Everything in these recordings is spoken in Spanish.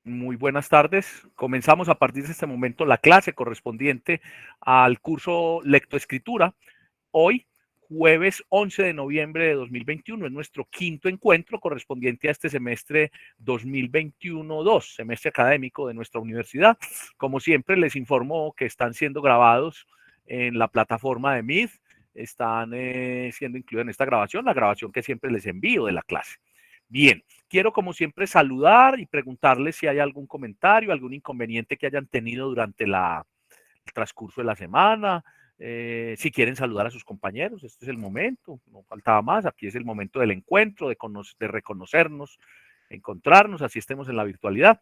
Muy buenas tardes. Comenzamos a partir de este momento la clase correspondiente al curso Lectoescritura. Hoy, jueves 11 de noviembre de 2021, es nuestro quinto encuentro correspondiente a este semestre 2021-2, semestre académico de nuestra universidad. Como siempre, les informo que están siendo grabados en la plataforma de Meet, están siendo incluidos en esta grabación, la grabación que siempre les envío de la clase. Bien, quiero como siempre saludar y preguntarles si hay algún comentario, algún inconveniente que hayan tenido durante el transcurso de la semana, si quieren saludar a sus compañeros, este es el momento, no faltaba más, aquí es el momento del encuentro, de reconocernos, encontrarnos, así estemos en la virtualidad.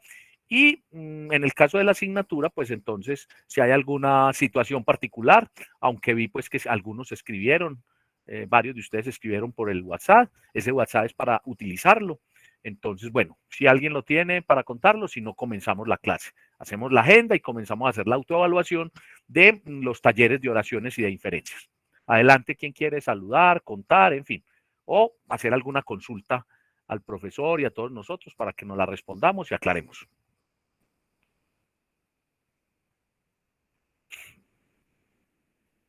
Y en el caso de la asignatura, pues entonces, si hay alguna situación particular, aunque vi pues que algunos escribieron, varios de ustedes escribieron por el WhatsApp, ese WhatsApp es para utilizarlo. Entonces, bueno, si alguien lo tiene para contarlo, si no, comenzamos la clase. Hacemos la agenda y comenzamos a hacer la autoevaluación de los talleres de oraciones y de inferencias. Adelante, quien quiere saludar, contar, en fin, o hacer alguna consulta al profesor y a todos nosotros para que nos la respondamos y aclaremos.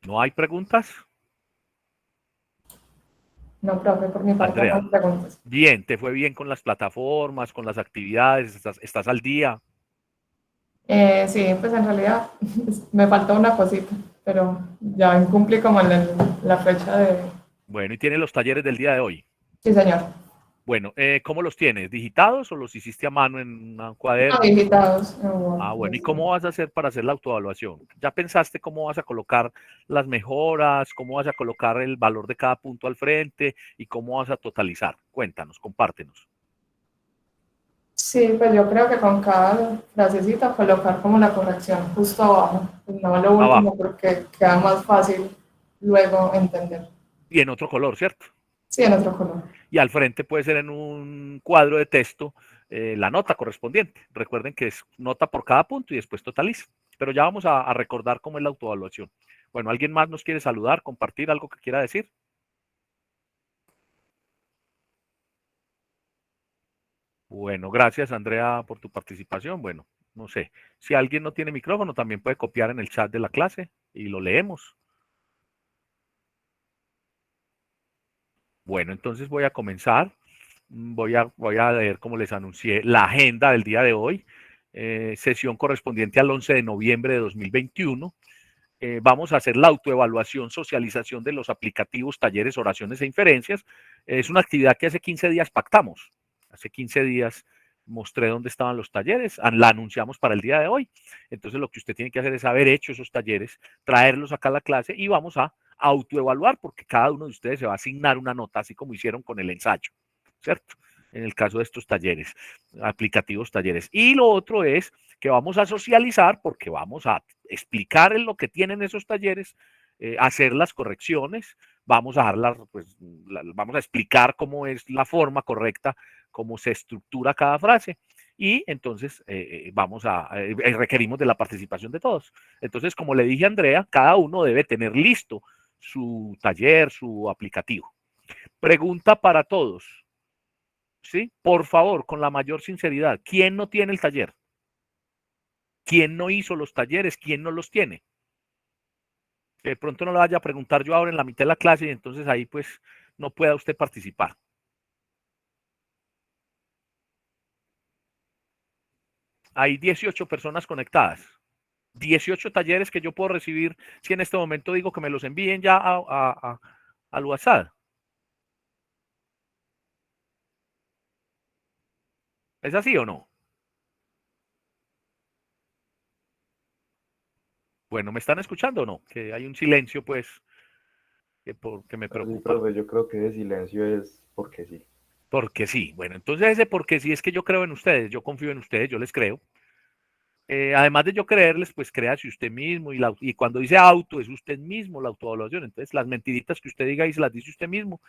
¿No hay preguntas? No, profe, por mi parte no Andrea, hay preguntas. bien, ¿te fue bien con las plataformas, con las actividades? ¿Estás al día? Sí, pues en realidad me falta una cosita, pero ya cumplí como la fecha de... Bueno, ¿y tienes los talleres del día de hoy? Sí, señor. Bueno, ¿cómo los tienes? ¿Digitados o los hiciste a mano en un No, cuaderno? invitados. Ah, bueno, ¿y cómo vas a hacer para hacer la autoevaluación? ¿Ya pensaste cómo vas a colocar las mejoras, cómo vas a colocar el valor de cada punto al frente y cómo vas a totalizar? Cuéntanos, compártenos. Sí, pues yo creo que con cada frasecita colocar como la corrección justo abajo, pues no lo último Abajo. porque queda más fácil luego entender. Y en otro color, ¿cierto? Sí, en otro color. Y al frente puede ser en un cuadro de texto la nota correspondiente. Recuerden que es nota por cada punto y después totaliza. Pero ya vamos a recordar cómo es la autoevaluación. Bueno, ¿alguien más nos quiere saludar, compartir algo que quiera decir? Bueno, gracias Andrea por tu participación. Bueno, no sé, si alguien no tiene micrófono también puede copiar en el chat de la clase y lo leemos. Bueno, entonces voy a comenzar. Voy a leer, como les anuncié, la agenda del día de hoy, sesión correspondiente al 11 de noviembre de 2021. Vamos a hacer la autoevaluación, socialización de los aplicativos, talleres, oraciones e inferencias. Es una actividad que hace 15 días pactamos. Hace 15 días mostré dónde estaban los talleres, la anunciamos para el día de hoy. Entonces lo que usted tiene que hacer es haber hecho esos talleres, traerlos acá a la clase y vamos a autoevaluar porque cada uno de ustedes se va a asignar una nota, así como hicieron con el ensayo, ¿cierto? En el caso de estos talleres, aplicativos talleres. Y lo otro es que vamos a socializar porque vamos a explicar en lo que tienen esos talleres, hacer las correcciones, vamos a dar pues, vamos a explicar cómo es la forma correcta, cómo se estructura cada frase y entonces requerimos de la participación de todos. Entonces, como le dije a Andrea, cada uno debe tener listo su taller, su aplicativo. Pregunta para todos, ¿sí? Por favor, con la mayor sinceridad, ¿quién no tiene el taller? ¿Quién no hizo los talleres? ¿Quién no los tiene? De pronto no le vaya a preguntar yo ahora en la mitad de la clase y entonces ahí pues no pueda usted participar. Hay 18 personas conectadas. 18 talleres que yo puedo recibir si en este momento digo que me los envíen ya al WhatsApp. ¿Es así o no? Bueno, ¿me están escuchando o no? Que hay un silencio pues que me Sí, preocupa. profe, yo creo que ese silencio es porque sí. Porque sí. Bueno, entonces ese porque sí es que yo creo en ustedes, yo confío en ustedes, yo les creo. Además de yo creerles, pues créase usted mismo y cuando dice auto es usted mismo la autoevaluación. Entonces las mentiritas que usted diga y se las dice usted mismo.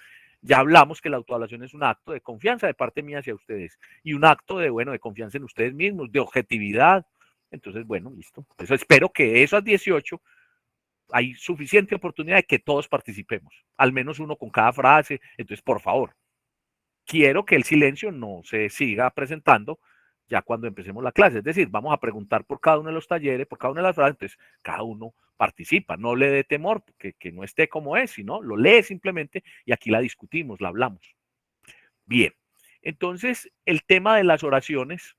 Ya hablamos que la autoevaluación es un acto de confianza de parte mía hacia ustedes y un acto de, bueno, de confianza en ustedes mismos, de objetividad. Entonces, bueno, listo. Eso espero que esas 18 hay suficiente oportunidad de que todos participemos, al menos uno con cada frase. Entonces, por favor, quiero que el silencio no se siga presentando ya cuando empecemos la clase. Es decir, vamos a preguntar por cada uno de los talleres, por cada una de las frases, entonces cada uno participa, no le dé temor, que no esté como es, sino lo lee simplemente y aquí la discutimos, la hablamos. Bien, entonces el tema de las oraciones,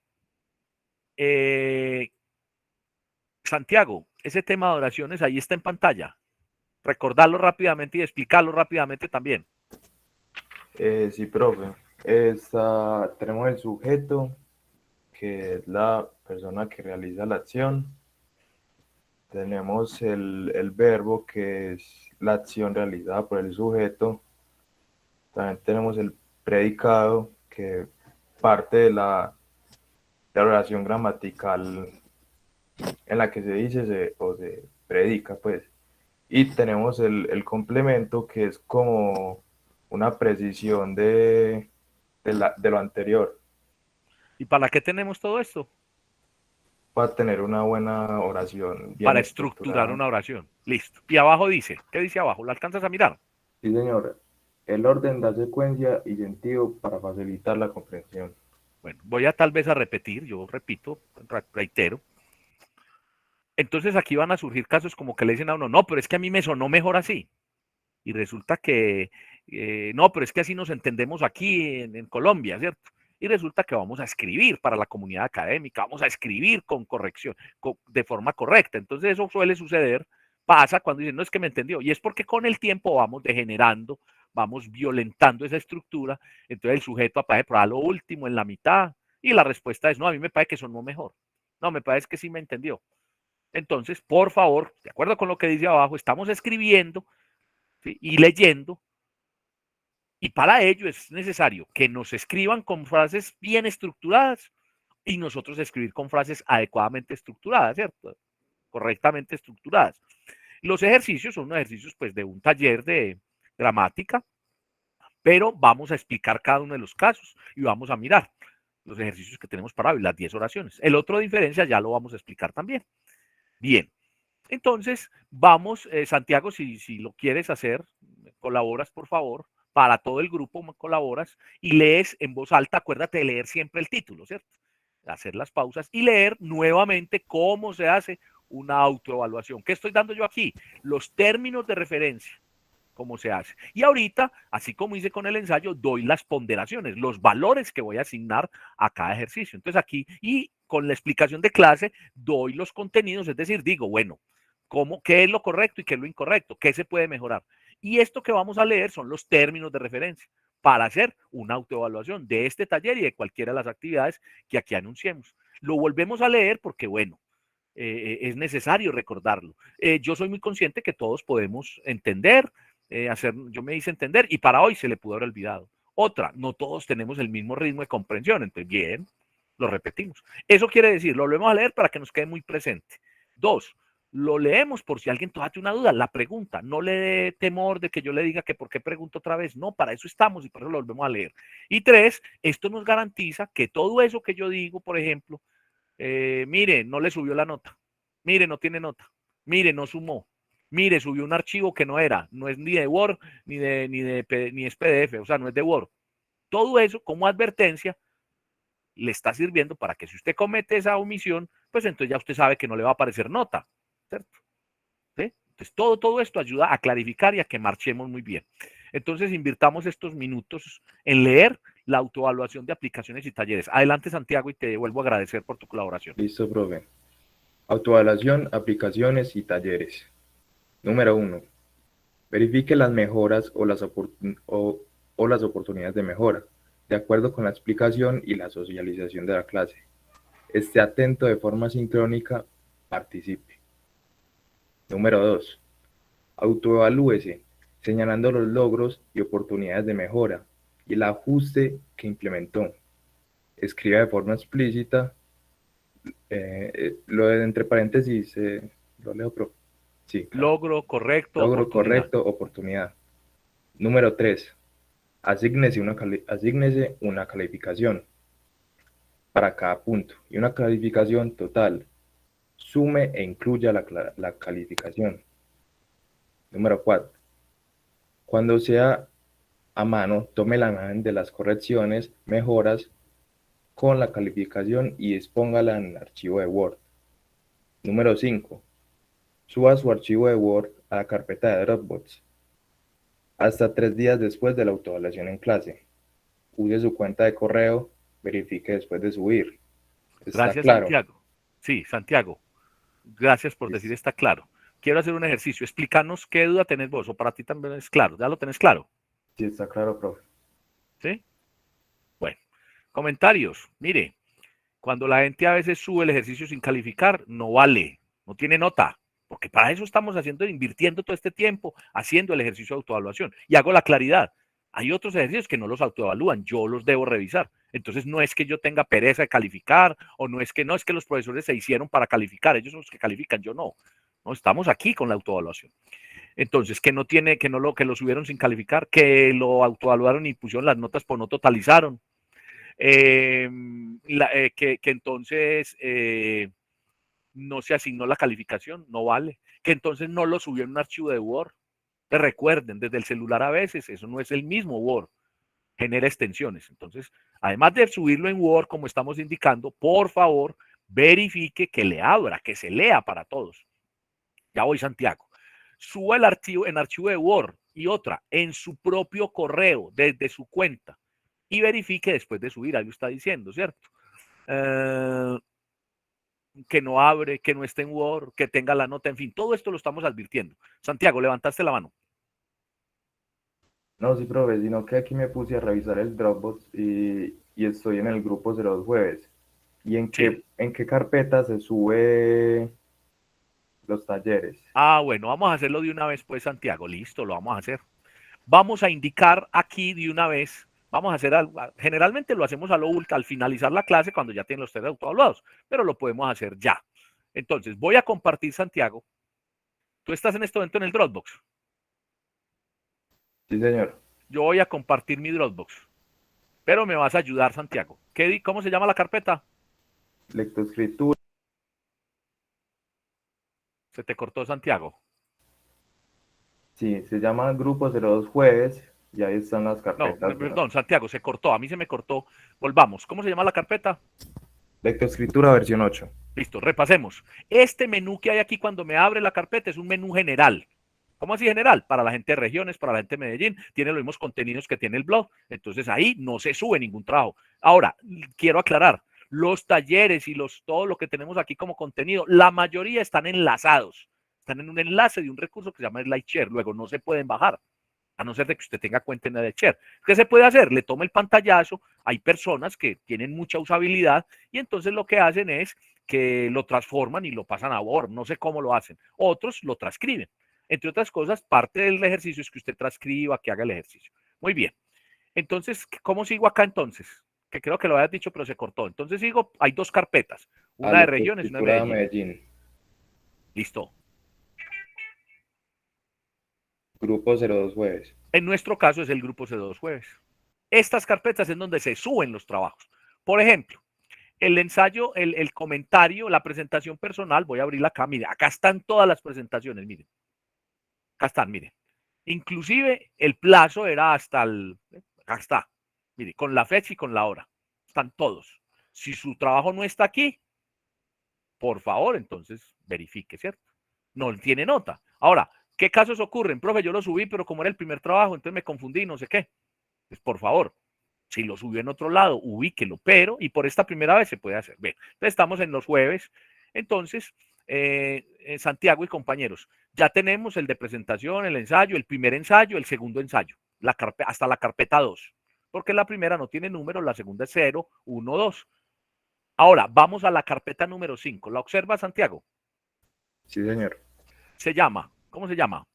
Santiago, ese tema de oraciones ahí está en pantalla. Recordarlo rápidamente y explicarlo rápidamente también. Sí, profe. Tenemos el sujeto, que es la persona que realiza la acción. Tenemos el verbo, que es la acción realizada por el sujeto. También tenemos el predicado, que parte de la oración gramatical en la que se dice o se predica, pues. Y tenemos el complemento, que es como una precisión de lo anterior, ¿Y para qué tenemos todo esto? para tener una buena oración bien Para estructurar estructurada. una oración. Listo. Y abajo dice, ¿qué dice abajo? ¿Lo alcanzas a mirar? Sí, señor. El orden da secuencia y sentido para facilitar la comprensión. Bueno, voy a tal vez a repetir, yo repito, reitero. Entonces aquí van a surgir casos como que le dicen a uno, no, pero es que a mí me sonó mejor así. Y resulta que, no, pero es que así nos entendemos aquí en Colombia, ¿cierto? Y resulta que vamos a escribir para la comunidad académica, vamos a escribir con corrección, de forma correcta. Entonces eso suele suceder, pasa cuando dicen, no es que me entendió. Y es porque con el tiempo vamos degenerando, vamos violentando esa estructura. Entonces el sujeto aparece por a lo último, en la mitad, y la respuesta es, no, a mí me parece que sonó mejor. No, me parece que sí me entendió. Entonces, por favor, de acuerdo con lo que dice abajo, estamos escribiendo, ¿sí?, y leyendo, y para ello es necesario que nos escriban con frases bien estructuradas y nosotros escribir con frases adecuadamente estructuradas, ¿cierto? Correctamente estructuradas. Los ejercicios son ejercicios pues de un taller de gramática, pero vamos a explicar cada uno de los casos y vamos a mirar los ejercicios que tenemos para hoy, las 10 oraciones. El otro de diferencia ya lo vamos a explicar también. Bien, entonces, vamos, Santiago, si lo quieres hacer, colaboras, por favor, para todo el grupo colaboras y lees en voz alta, acuérdate de leer siempre el título, ¿cierto? Hacer las pausas y leer nuevamente cómo se hace una autoevaluación. ¿Qué estoy dando yo aquí? Los términos de referencia, cómo se hace. Y ahorita, así como hice con el ensayo, doy las ponderaciones, los valores que voy a asignar a cada ejercicio. Entonces aquí, y con la explicación de clase, doy los contenidos, es decir, digo, bueno, qué es lo correcto y qué es lo incorrecto, qué se puede mejorar. Y esto que vamos a leer son los términos de referencia para hacer una autoevaluación de este taller y de cualquiera de las actividades que aquí anunciemos. Lo volvemos a leer porque, bueno, es necesario recordarlo. Yo soy muy consciente que todos podemos entender, yo me hice entender y para hoy se le pudo haber olvidado. Otra, no todos tenemos el mismo ritmo de comprensión, entonces bien, lo repetimos. Eso quiere decir, lo volvemos a leer para que nos quede muy presente. Dos, lo leemos por si alguien todavía tiene una duda, la pregunta, no le dé temor de que yo le diga que por qué pregunto otra vez, no, para eso estamos y por eso lo volvemos a leer. Y tres, esto nos garantiza que todo eso que yo digo, por ejemplo, mire, no le subió la nota, mire, no tiene nota, mire, no sumó, mire, subió un archivo que no era, no es ni de Word, ni es PDF, o sea, no es de Word. Todo eso como advertencia le está sirviendo para que si usted comete esa omisión, pues entonces ya usted sabe que no le va a aparecer nota, ¿cierto? ¿Sí? Entonces todo esto ayuda a clarificar y a que marchemos muy bien. Entonces invirtamos estos minutos en leer la autoevaluación de aplicaciones y talleres. Adelante, Santiago, y te vuelvo a agradecer por tu colaboración. Listo, profe. Autoevaluación, aplicaciones y talleres. Número 1. Verifique las mejoras o las oportunidades de mejora, de acuerdo con la explicación y la socialización de la clase. Esté atento de forma sincrónica, participe. Número 2. Autoevalúese, señalando los logros y oportunidades de mejora y el ajuste que implementó. Escriba de forma explícita, lo de entre paréntesis, lo leo, profe. Sí, claro. Logro, correcto, Logro oportunidad. correcto, oportunidad. Número 3. Asígnese una calificación para cada punto y una calificación total. Sume e incluya la calificación. Número 4. Cuando sea a mano, tome la imagen de las correcciones, mejoras con la calificación y expóngala en el archivo de Word. Número 5. Suba su archivo de Word a la carpeta de Dropbox hasta 3 días después de la autoevaluación en clase. Use su cuenta de correo, verifique después de subir. ¿Está Gracias, claro? Santiago. Sí, Santiago, gracias por decir Listo. está claro. Quiero hacer un ejercicio. Explícanos qué duda tenés vos, o para ti también es claro. ¿Ya lo tenés claro? Sí, está claro, profe. ¿Sí? Bueno, comentarios. Mire, cuando la gente a veces sube el ejercicio sin calificar, no vale, no tiene nota, porque para eso estamos haciendo, invirtiendo todo este tiempo, haciendo el ejercicio de autoevaluación. Y hago la claridad. Hay otros ejercicios que no los autoevalúan, yo los debo revisar. Entonces no es que yo tenga pereza de calificar, o no es que los profesores se hicieron para calificar, ellos son los que califican, yo no. No, estamos aquí con la autoevaluación. Entonces, que lo subieron sin calificar, que lo autoevaluaron y pusieron las notas, pero no totalizaron. Que entonces no se asignó la calificación, no vale. Que entonces no lo subió en un archivo de Word. Te recuerden, desde el celular a veces, eso no es el mismo Word, genera extensiones. Entonces, además de subirlo en Word, como estamos indicando, por favor, verifique que le abra, que se lea para todos. Ya voy, Santiago. Suba el archivo en archivo de Word y otra en su propio correo, desde su cuenta, y verifique después de subir, ahí lo está diciendo, ¿cierto? Que no abre, que no esté en Word, que tenga la nota, en fin, todo esto lo estamos advirtiendo. Santiago, levantaste la mano. No, sí, profe, sino que aquí me puse a revisar el Dropbox y estoy en el grupo de los jueves. ¿Y Sí. en qué carpeta se sube los talleres? Ah, bueno, vamos a hacerlo de una vez, pues, Santiago. Listo, lo vamos a hacer. Vamos a indicar aquí de una vez, vamos a hacer algo, generalmente lo hacemos al finalizar la clase cuando ya tienen los test autoevaluados, pero lo podemos hacer ya. Entonces, voy a compartir, Santiago. Tú estás en este momento en el Dropbox. Sí, señor. Yo voy a compartir mi Dropbox, pero me vas a ayudar, Santiago. ¿Cómo se llama la carpeta? Lectoescritura. Se te cortó, Santiago. Sí, se llama Grupo 02 Jueves y ahí están las No, carpetas. perdón, Santiago, se cortó. A mí se me cortó. Volvamos. ¿Cómo se llama la carpeta? Lectoescritura versión 8. Listo, repasemos. Este menú que hay aquí cuando me abre la carpeta es un menú general. ¿Cómo así general? Para la gente de regiones, para la gente de Medellín, tiene los mismos contenidos que tiene el blog. Entonces ahí no se sube ningún trabajo. Ahora, quiero aclarar, los talleres y todo lo que tenemos aquí como contenido, la mayoría están enlazados. Están en un enlace de un recurso que se llama SlideShare. Luego no se pueden bajar, a no ser de que usted tenga cuenta en SlideShare. ¿Qué se puede hacer? Le toma el pantallazo. Hay personas que tienen mucha usabilidad y entonces lo que hacen es que lo transforman y lo pasan a Word. No sé cómo lo hacen. Otros lo transcriben. Entre otras cosas, parte del ejercicio es que usted transcriba, que haga el ejercicio. Muy bien. Entonces, ¿cómo sigo acá entonces? Que creo que lo habías dicho, pero se cortó. Entonces sigo, hay dos carpetas, A una de regiones y una de Lectoescritura Medellín. Medellín. Listo. Grupo 02 Jueves. En nuestro caso es el grupo C2 Jueves. Estas carpetas es donde se suben los trabajos. Por ejemplo, el ensayo, el comentario, la presentación personal, voy a abrirla acá, mire, acá están todas las presentaciones, miren. Acá están, miren. Inclusive el plazo era acá está, mire, con la fecha y con la hora. Están todos. Si su trabajo no está aquí, por favor, entonces verifique, ¿cierto? No tiene nota. Ahora, ¿qué casos ocurren? Profe, yo lo subí, pero como era el primer trabajo, entonces me confundí, no sé qué. Pues por favor, si lo subió en otro lado, ubíquelo, pero, y por esta primera vez se puede hacer. Bien, entonces estamos en los jueves. Entonces, Santiago y compañeros, ya tenemos el de presentación, el ensayo, el primer ensayo, el segundo ensayo, hasta la carpeta 2, porque la primera no tiene número, la segunda es 0, 1, 2. Ahora, vamos a la carpeta número 5. ¿La observa, Santiago? Sí, señor. Se llama, ¿cómo se llama?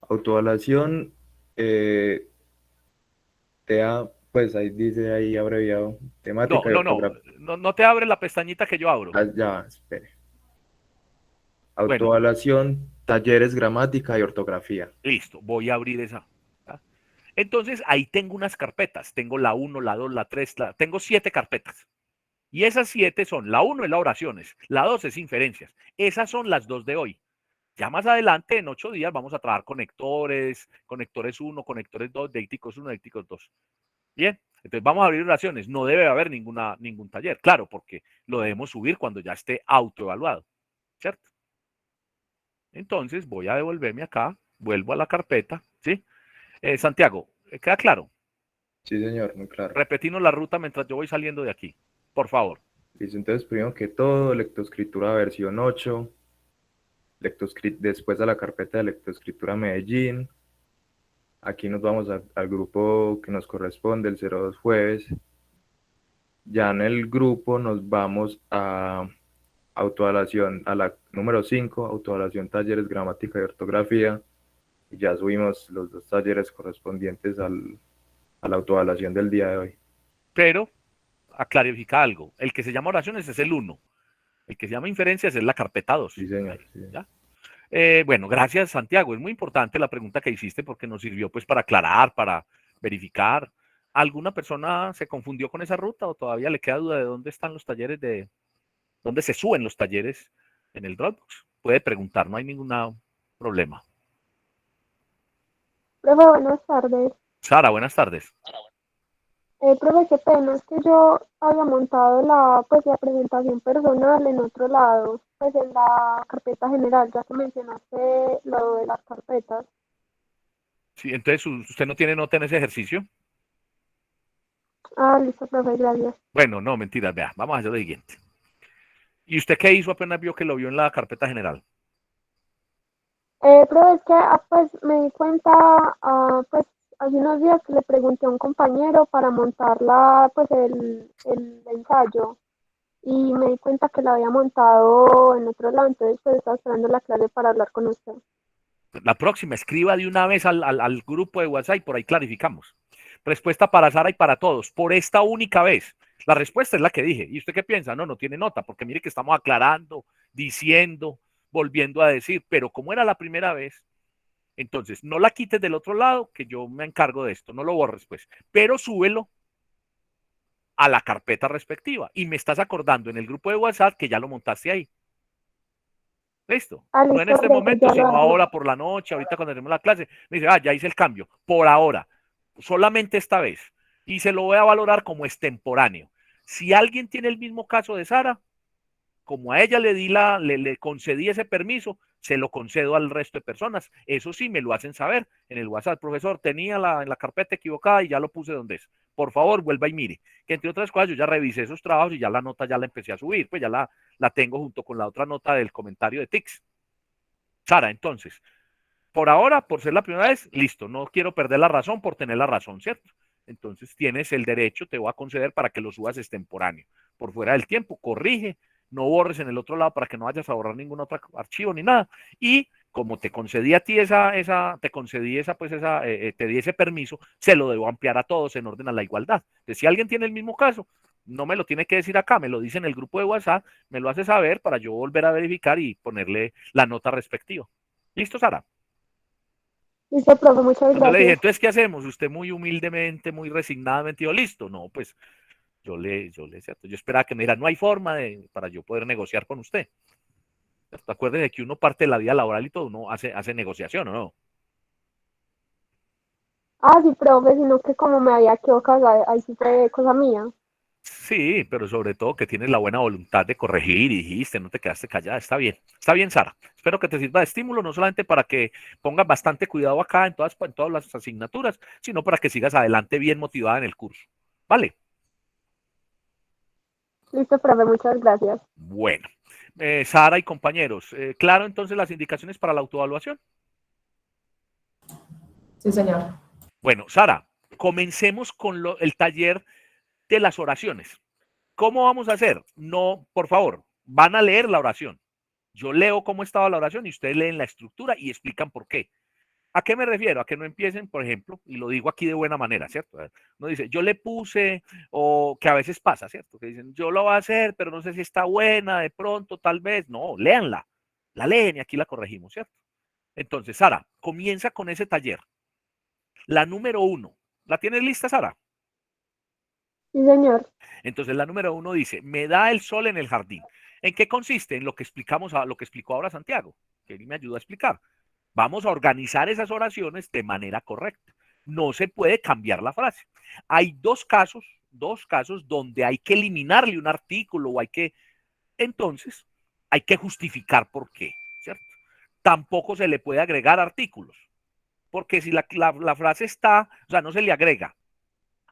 Autoevaluación, pues ahí dice ahí abreviado, No, temática y no, no, ortografía. no, no te abre la pestañita que yo abro. Ah, ya, espere. Bueno, Autoevaluación, talleres, gramática y ortografía. listo, voy a abrir esa. ¿Ah? Entonces, ahí tengo unas carpetas. Tengo la 1, la 2, la 3, tengo 7 carpetas. Y esas 7 son, la 1 es la oraciones, la 2 es inferencias. Esas son las 2 de hoy. Ya más adelante, en 8 días, vamos a trabajar conectores, conectores 1, conectores 2, deíticos 1, deíticos 2. Bien, Entonces vamos a abrir oraciones, no debe haber ningún taller, claro, porque lo debemos subir cuando ya esté autoevaluado, ¿cierto? Entonces voy a devolverme acá, vuelvo a la carpeta, ¿sí? Santiago, ¿queda claro? Sí, señor, muy claro. Repetimos la ruta mientras yo voy saliendo de aquí, por favor. Listo, entonces primero que todo, lectoescritura versión 8, después a la carpeta de lectoescritura Medellín. Aquí nos vamos al grupo que nos corresponde, el 02 jueves. Ya en el grupo nos vamos a autoevaluación, a la número 5, autoevaluación talleres gramática y ortografía. Y ya subimos los 2 talleres correspondientes a la autoevaluación del día de hoy. Pero, a clarificar algo, el que se llama oraciones es el 1, el que se llama inferencias es la carpeta 2. Sí, señor. Sí. ¿Ya? Bueno, gracias Santiago, es muy importante la pregunta que hiciste porque nos sirvió pues para aclarar, para verificar. ¿Alguna persona se confundió con esa ruta o todavía le queda duda de dónde están los talleres dónde se suben los talleres en el Dropbox? Puede preguntar, no hay ningún problema. Profe, buenas tardes. Sara, buenas tardes. Profe, qué pena, es que yo había montado la presentación personal en otro lado, pues en la carpeta general, ya que mencionaste lo de las carpetas. Sí, entonces usted no tiene nota en ese ejercicio. Ah, listo, profe, gracias. Bueno, no, mentiras, vea, vamos a hacer lo siguiente. ¿Y usted qué hizo apenas vio que lo vio en la carpeta general? Profe, es que pues me di cuenta, pues hace unos días que le pregunté a un compañero para montar pues el ensayo y me di cuenta que lo había montado en otro lado, entonces pues estaba esperando la clave para hablar con usted. La próxima, escriba de una vez al grupo de WhatsApp y por ahí clarificamos. Respuesta para Sara y para todos, por esta única vez. La respuesta es la que dije. ¿Y usted qué piensa? No, no tiene nota, porque mire que estamos aclarando, diciendo, volviendo a decir, pero como era la primera vez, entonces no la quites del otro lado, que yo me encargo de esto, no lo borres pues, pero súbelo a la carpeta respectiva y me estás acordando en el grupo de WhatsApp que ya lo montaste ahí. Listo. Ah, No en listo, este profe, momento, ya lo sino hago. ahora por la noche, ahorita cuando tenemos la clase. Me dice, ya hice el cambio. Por ahora, solamente esta vez. Y se lo voy a valorar como extemporáneo. Si alguien tiene el mismo caso de Sara, como a ella le concedí ese permiso, se lo concedo al resto de personas. Eso sí, me lo hacen saber en el WhatsApp. Profesor, tenía en la carpeta equivocada y ya lo puse donde es. Por favor, vuelva y mire. Que entre otras cosas, yo ya revisé esos trabajos y ya la nota ya la empecé a subir. Pues ya la tengo junto con la otra nota del comentario de TICS. Sara, entonces, por ahora, por ser la primera vez, listo, no quiero perder la razón por tener la razón, ¿cierto? Entonces tienes el derecho, te voy a conceder para que lo subas extemporáneo. Por fuera del tiempo, corrige, no borres en el otro lado para que no vayas a borrar ningún otro archivo ni nada. Y como te concedí a ti te concedí te di ese permiso, se lo debo ampliar a todos en orden a la igualdad. Entonces, si alguien tiene el mismo caso, no me lo tiene que decir acá, me lo dice en el grupo de WhatsApp, me lo hace saber para yo volver a verificar y ponerle la nota respectiva. ¿Listo, Sara? Listo, profe, muchas Cuando le dije, gracias. entonces, ¿qué hacemos? Usted muy humildemente, muy resignadamente dijo, listo. No, pues ¿cierto? Yo esperaba que me dijera, no hay forma para yo poder negociar con usted. Acuérdese que uno parte de la vida laboral y todo, uno hace negociación, ¿o no? Ah, sí, profe, sino que como me había equivocado, ahí sí fue cosa mía. Sí, pero sobre todo que tienes la buena voluntad de corregir y dijiste, no te quedaste callada, está bien, Sara. Espero que te sirva de estímulo, no solamente para que pongas bastante cuidado acá en todas las asignaturas, sino para que sigas adelante bien motivada en el curso. ¿Vale? Listo, profe, muchas gracias. Bueno, Sara y compañeros, claro entonces las indicaciones para la autoevaluación. Sí, señor. Bueno, Sara, comencemos con el taller de las oraciones. ¿Cómo vamos a hacer? No, por favor, van a leer la oración. Yo leo cómo estaba la oración y ustedes leen la estructura y explican por qué. ¿A qué me refiero? A que no empiecen, por ejemplo, y lo digo aquí de buena manera, ¿cierto? Uno dice, yo le puse, o que a veces pasa, ¿cierto? Que dicen, yo lo voy a hacer, pero no sé si está buena, de pronto, tal vez. No, léanla. La leen y aquí la corregimos, ¿cierto? Entonces, Sara, comienza con ese taller. La número 1. ¿La tienes lista, Sara? Sí, señor. Entonces, la número 1 dice, me da el sol en el jardín. ¿En qué consiste? En lo que lo que explicó ahora Santiago, que él me ayudó a explicar. Vamos a organizar esas oraciones de manera correcta. No se puede cambiar la frase. Hay dos casos donde hay que eliminarle un artículo o entonces hay que justificar por qué, ¿cierto? Tampoco se le puede agregar artículos, porque si la frase está, o sea, no se le agrega.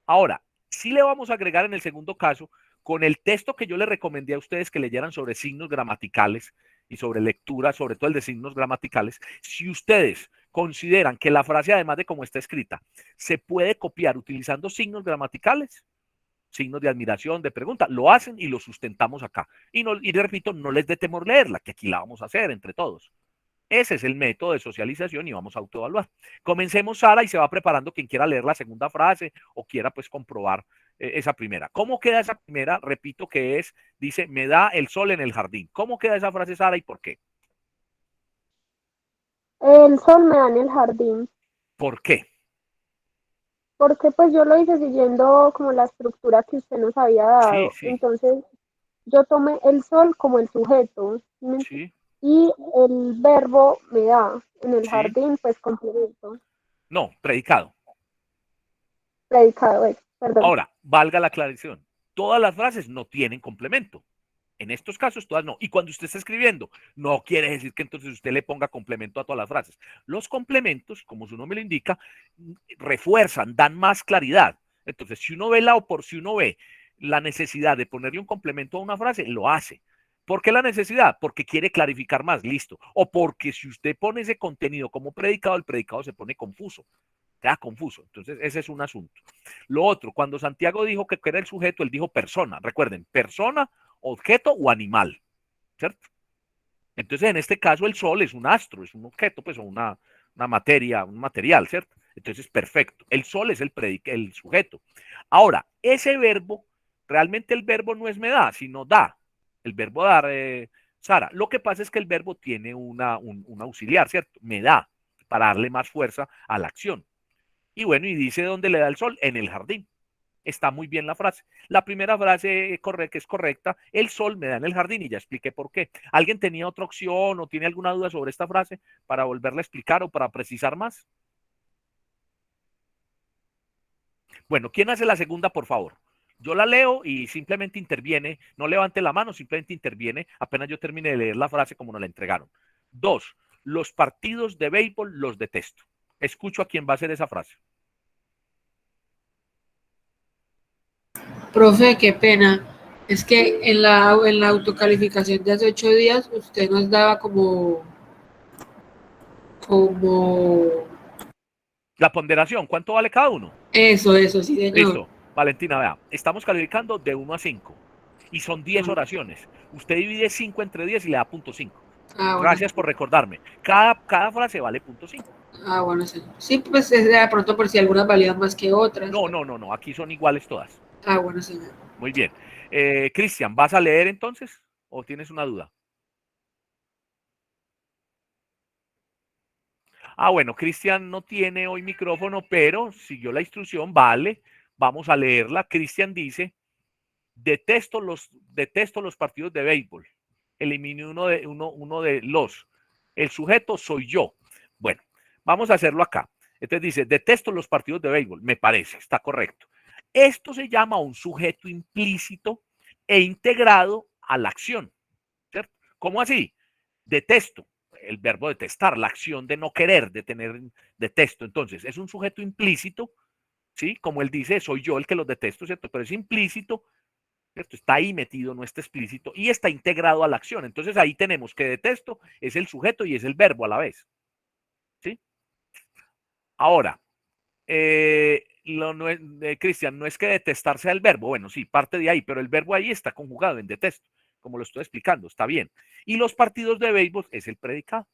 Ahora, sí le vamos a agregar en el segundo caso, con el texto que yo les recomendé a ustedes que leyeran sobre signos gramaticales y sobre lectura, sobre todo el de signos gramaticales, si ustedes consideran que la frase, además de cómo está escrita, se puede copiar utilizando signos gramaticales, signos de admiración, de pregunta, lo hacen y lo sustentamos acá. Y repito, no les dé temor leerla, que aquí la vamos a hacer entre todos. Ese es el método de socialización y vamos a autoevaluar. Comencemos, Sara, y se va preparando quien quiera leer la segunda frase o quiera pues comprobar esa primera. ¿Cómo queda esa primera? Repito que dice, me da el sol en el jardín. ¿Cómo queda esa frase, Sara, y por qué? El sol me da en el jardín. ¿Por qué? Porque pues yo lo hice siguiendo como la estructura que usted nos había Sí, dado. sí, Entonces yo tomé el sol como el sujeto. sí, Y el verbo me da en el sí. jardín, pues complemento, No, predicado. predicado, perdón. Ahora, valga la aclaración. Todas las frases no tienen complemento. En estos casos, todas no. Y cuando usted está escribiendo, no quiere decir que entonces usted le ponga complemento a todas las frases. Los complementos, como su nombre lo indica, refuerzan, dan más claridad. Entonces, si uno ve si uno ve la necesidad de ponerle un complemento a una frase, lo hace. ¿Por qué la necesidad? Porque quiere clarificar más, listo. O porque si usted pone ese contenido como predicado, el predicado se pone confuso. Queda confuso. Entonces, ese es un asunto. Lo otro, cuando Santiago dijo que era el sujeto, él dijo persona. Recuerden, persona, objeto o animal, ¿cierto? Entonces, en este caso, el sol es un astro, es un objeto, pues, o una materia, un material, ¿cierto? Entonces, perfecto. El sol es el sujeto. Ahora, ese verbo, realmente el verbo no es me da, sino da. El verbo dar, Sara. Lo que pasa es que el verbo tiene un auxiliar, ¿cierto? Me da, para darle más fuerza a la acción. Y bueno, y dice dónde le da el sol, en el jardín. Está muy bien la frase. La primera frase que es correcta, el sol me da en el jardín y ya expliqué por qué. ¿Alguien tenía otra opción o tiene alguna duda sobre esta frase para volverla a explicar o para precisar más? Bueno, ¿quién hace la segunda, por favor? Yo la leo y simplemente interviene, no levante la mano, simplemente interviene apenas yo termine de leer la frase como nos la entregaron. 2. Los partidos de béisbol los detesto. Escucho a quién va a hacer esa frase. Profe, qué pena. Es que en la autocalificación de hace 8 días usted nos daba como La ponderación, ¿cuánto vale cada uno? eso, sí, señor. Listo. Valentina, vea, estamos calificando de 1 a 5 y son 10 oraciones. Usted divide 5 entre 10 y le da punto 5. Gracias por recordarme. Cada frase vale punto 5. Bueno, señor. Sí, pues es de pronto por si algunas valían más que otras. No, aquí son iguales todas. Bueno, señor. Muy bien. Cristian, ¿vas a leer entonces o tienes una duda? Bueno, Cristian no tiene hoy micrófono, pero siguió la instrucción, vale, vamos a leerla. Cristian dice, detesto los partidos de béisbol. Elimine uno de los. El sujeto soy yo. Bueno, vamos a hacerlo acá. Entonces dice, detesto los partidos de béisbol. Me parece, está correcto. Esto se llama un sujeto implícito e integrado a la acción, ¿cierto? ¿Cómo así? Detesto, el verbo detestar, la acción de no querer, de tener detesto. Entonces, es un sujeto implícito, ¿sí? Como él dice, soy yo el que los detesto, ¿cierto? Pero es implícito, ¿cierto? Está ahí metido, no está explícito, y está integrado a la acción. Entonces, ahí tenemos que detesto es el sujeto y es el verbo a la vez, ¿sí? Ahora, Cristian, no es que detestar sea el verbo, bueno, sí, parte de ahí, pero el verbo ahí está conjugado en detesto, como lo estoy explicando, está bien. Y los partidos de béisbol es el predicado.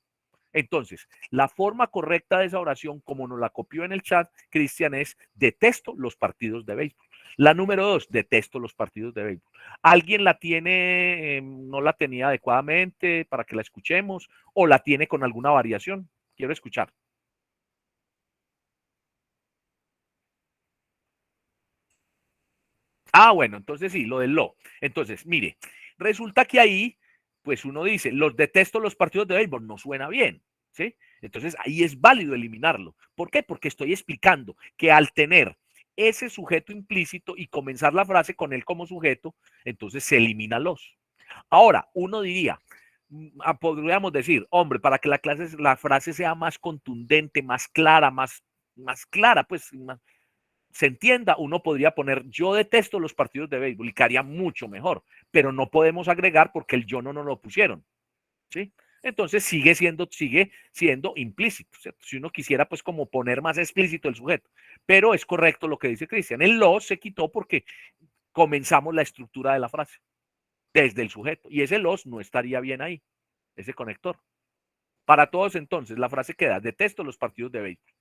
Entonces, la forma correcta de esa oración, como nos la copió en el chat, Cristian, es detesto los partidos de béisbol. La número 2, detesto los partidos de béisbol. ¿Alguien la tiene, no la tenía adecuadamente para que la escuchemos o la tiene con alguna variación? Quiero escuchar. Bueno, entonces sí, lo del lo. Entonces, mire, resulta que ahí, pues uno dice, los detesto los partidos de béisbol, no suena bien, ¿sí? Entonces ahí es válido eliminarlo. ¿Por qué? Porque estoy explicando que al tener ese sujeto implícito y comenzar la frase con él como sujeto, entonces se elimina los. Ahora, uno diría, podríamos decir, hombre, para que la frase sea más contundente, más clara, más clara, pues se entienda, uno podría poner yo detesto los partidos de béisbol y quedaría mucho mejor, pero no podemos agregar porque el yo no nos lo pusieron, ¿sí? Entonces sigue siendo implícito, ¿cierto? Si uno quisiera pues como poner más explícito el sujeto, pero es correcto lo que dice Cristian, el los se quitó porque comenzamos la estructura de la frase desde el sujeto y ese los no estaría bien ahí, ese conector. Para todos entonces la frase queda, detesto los partidos de béisbol.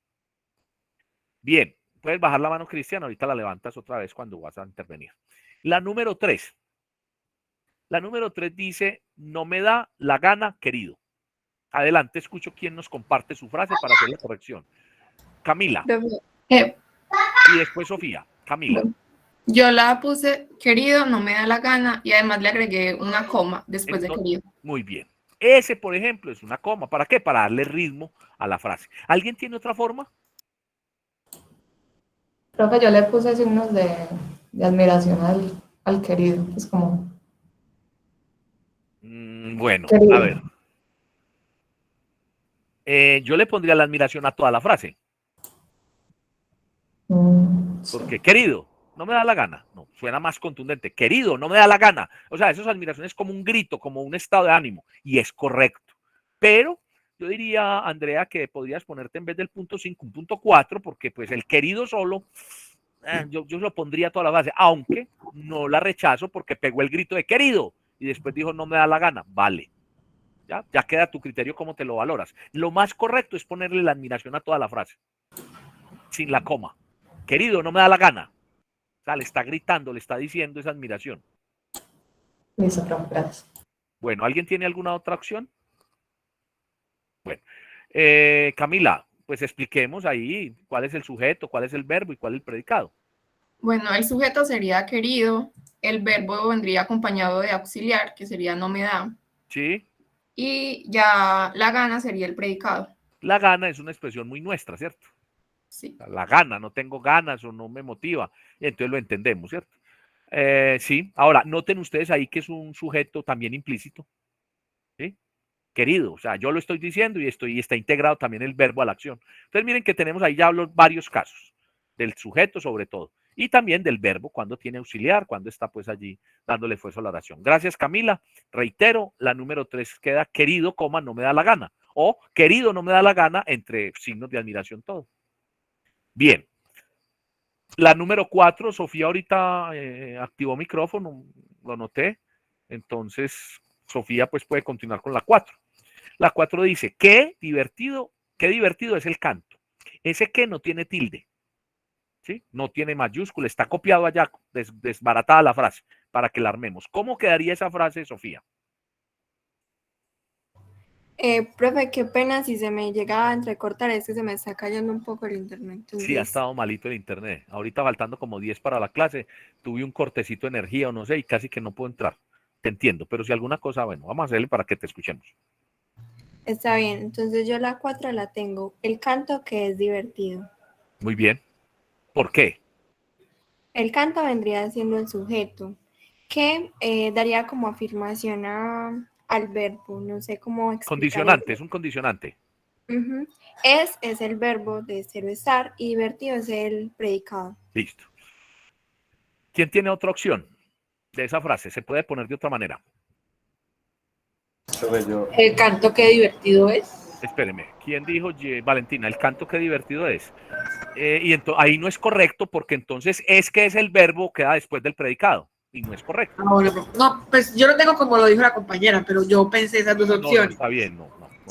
Bien, puedes bajar la mano, Cristian, ahorita la levantas otra vez cuando vas a intervenir. La número 3. La número 3 dice, no me da la gana, querido. Adelante, escucho quién nos comparte su frase para hacer la corrección. Camila. Y después Sofía. Camila. Yo la puse querido, no me da la gana y además le agregué una coma después de querido. Muy bien. Ese, por ejemplo, es una coma. ¿Para qué? Para darle ritmo a la frase. ¿Alguien tiene otra forma? Profe, yo le puse signos de admiración al querido. Es como... Bueno, querido. A ver. Yo le pondría la admiración a toda la frase. Porque, querido, no me da la gana. No, suena más contundente. Querido, no me da la gana. O sea, esas admiraciones como un grito, como un estado de ánimo. Y es correcto. Pero yo diría, Andrea, que podrías ponerte en vez del punto 5, un punto 4, porque pues el querido solo, yo lo pondría toda la frase, aunque no la rechazo porque pegó el grito de querido y después dijo no me da la gana. Vale. Ya queda a tu criterio cómo te lo valoras. Lo más correcto es ponerle la admiración a toda la frase, sin la coma. Querido, no me da la gana. O sea, le está gritando, le está diciendo esa admiración. Listo, profe, gracias. Bueno, ¿alguien tiene alguna otra opción? Bueno, Camila, pues expliquemos ahí cuál es el sujeto, cuál es el verbo y cuál es el predicado. Bueno, el sujeto sería querido, el verbo vendría acompañado de auxiliar, que sería no me da. Sí. Y ya la gana sería el predicado. La gana es una expresión muy nuestra, ¿cierto? Sí. La gana, no tengo ganas o no me motiva. Y entonces lo entendemos, ¿cierto? Sí. Ahora, noten ustedes ahí que es un sujeto también implícito. ¿Sí? Querido, o sea, yo lo estoy diciendo y está integrado también el verbo a la acción. Entonces miren que tenemos ahí ya varios casos, del sujeto sobre todo, y también del verbo, cuando tiene auxiliar, cuando está pues allí dándole fuerza a la oración. Gracias, Camila. Reitero, la número 3 queda querido, coma, no me da la gana, o querido, no me da la gana, entre signos de admiración todo. Bien. La número 4, Sofía ahorita activó micrófono, lo noté, entonces Sofía pues puede continuar con la 4. La 4 dice, qué divertido es el canto. Ese que no tiene tilde, ¿sí? No tiene mayúscula, está copiado allá, desbaratada la frase, para que la armemos. ¿Cómo quedaría esa frase, Sofía? Profe, qué pena si se me llega a entrecortar, es que se me está cayendo un poco el internet. Entonces... Sí, ha estado malito el internet. Ahorita faltando como 10 para la clase, tuve un cortecito de energía o no sé, y casi que no puedo entrar. Te entiendo, pero si alguna cosa, bueno, vamos a hacerle para que te escuchemos. Está bien, entonces yo la 4 la tengo. El canto que es divertido. Muy bien. ¿Por qué? El canto vendría siendo el sujeto, que daría como afirmación al verbo, no sé cómo explicar. Condicionante, es un condicionante. Es el verbo de ser o estar y divertido es el predicado. Listo. ¿Quién tiene otra opción de esa frase? Se puede poner de otra manera. El canto qué divertido es. Espéreme, ¿quién dijo? Valentina, el canto qué divertido es. Y ahí no es correcto porque entonces es que es el verbo queda después del predicado y no es correcto. No, pues yo lo tengo como lo dijo la compañera, pero yo pensé esas dos opciones. No está bien,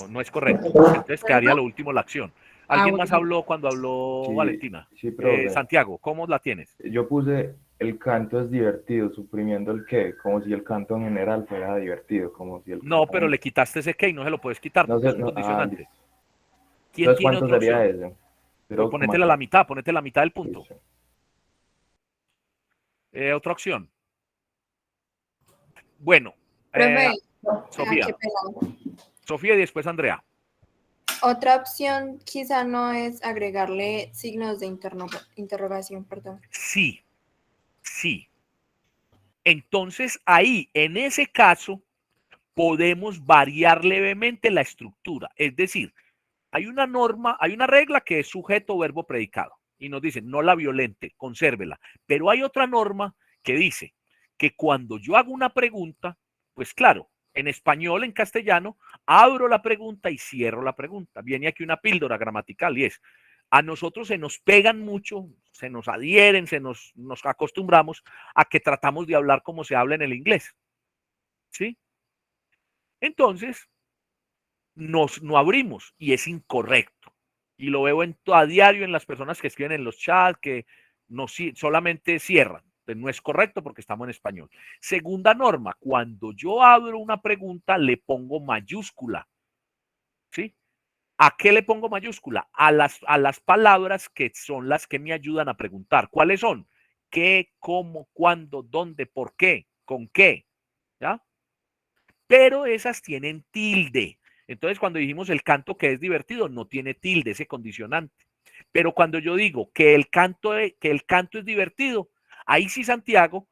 no es correcto. Entonces quedaría lo último la acción. ¿Alguien más habló cuando habló Sí, Valentina? Sí, profe. Santiago, ¿cómo la tienes? Yo puse el canto es divertido, suprimiendo el que, como si el canto en general fuera divertido, como si el No, pero le quitaste ese que y no se lo puedes quitar porque es un condicionante. ¿Quién entonces, tiene ¿cuánto otra sería opción? ese? Pues ponete la mitad, ponete la mitad del punto. Sí. Otra opción. Bueno, Profe, Sofía. qué pena. Sofía y después Andrea. Otra opción quizá no es agregarle signos de interrogación, perdón. Sí, sí. Entonces ahí, en ese caso, podemos variar levemente la estructura. Es decir, hay una norma, hay una regla que es sujeto, verbo, predicado. Y nos dicen, no la violente, consérvela. Pero hay otra norma que dice que cuando yo hago una pregunta, pues claro, en español, en castellano, abro la pregunta y cierro la pregunta. Viene aquí una píldora gramatical y es, a nosotros se nos pegan mucho, se nos adhieren, nos acostumbramos a que tratamos de hablar como se habla en el inglés. ¿Sí? Entonces, no abrimos y es incorrecto. Y lo veo a diario en las personas que escriben en los chats que no, solamente cierran. Entonces, no es correcto porque estamos en español. Segunda norma, cuando yo abro una pregunta le pongo mayúscula. ¿Sí? ¿A qué le pongo mayúscula? A las palabras que son las que me ayudan a preguntar. ¿Cuáles son? ¿Qué, cómo, cuándo, dónde, por qué, con qué? ¿Ya? Pero esas tienen tilde. Entonces, cuando dijimos el canto que es divertido, no tiene tilde, ese condicionante. Pero cuando yo digo que el canto es divertido, ahí sí, Santiago,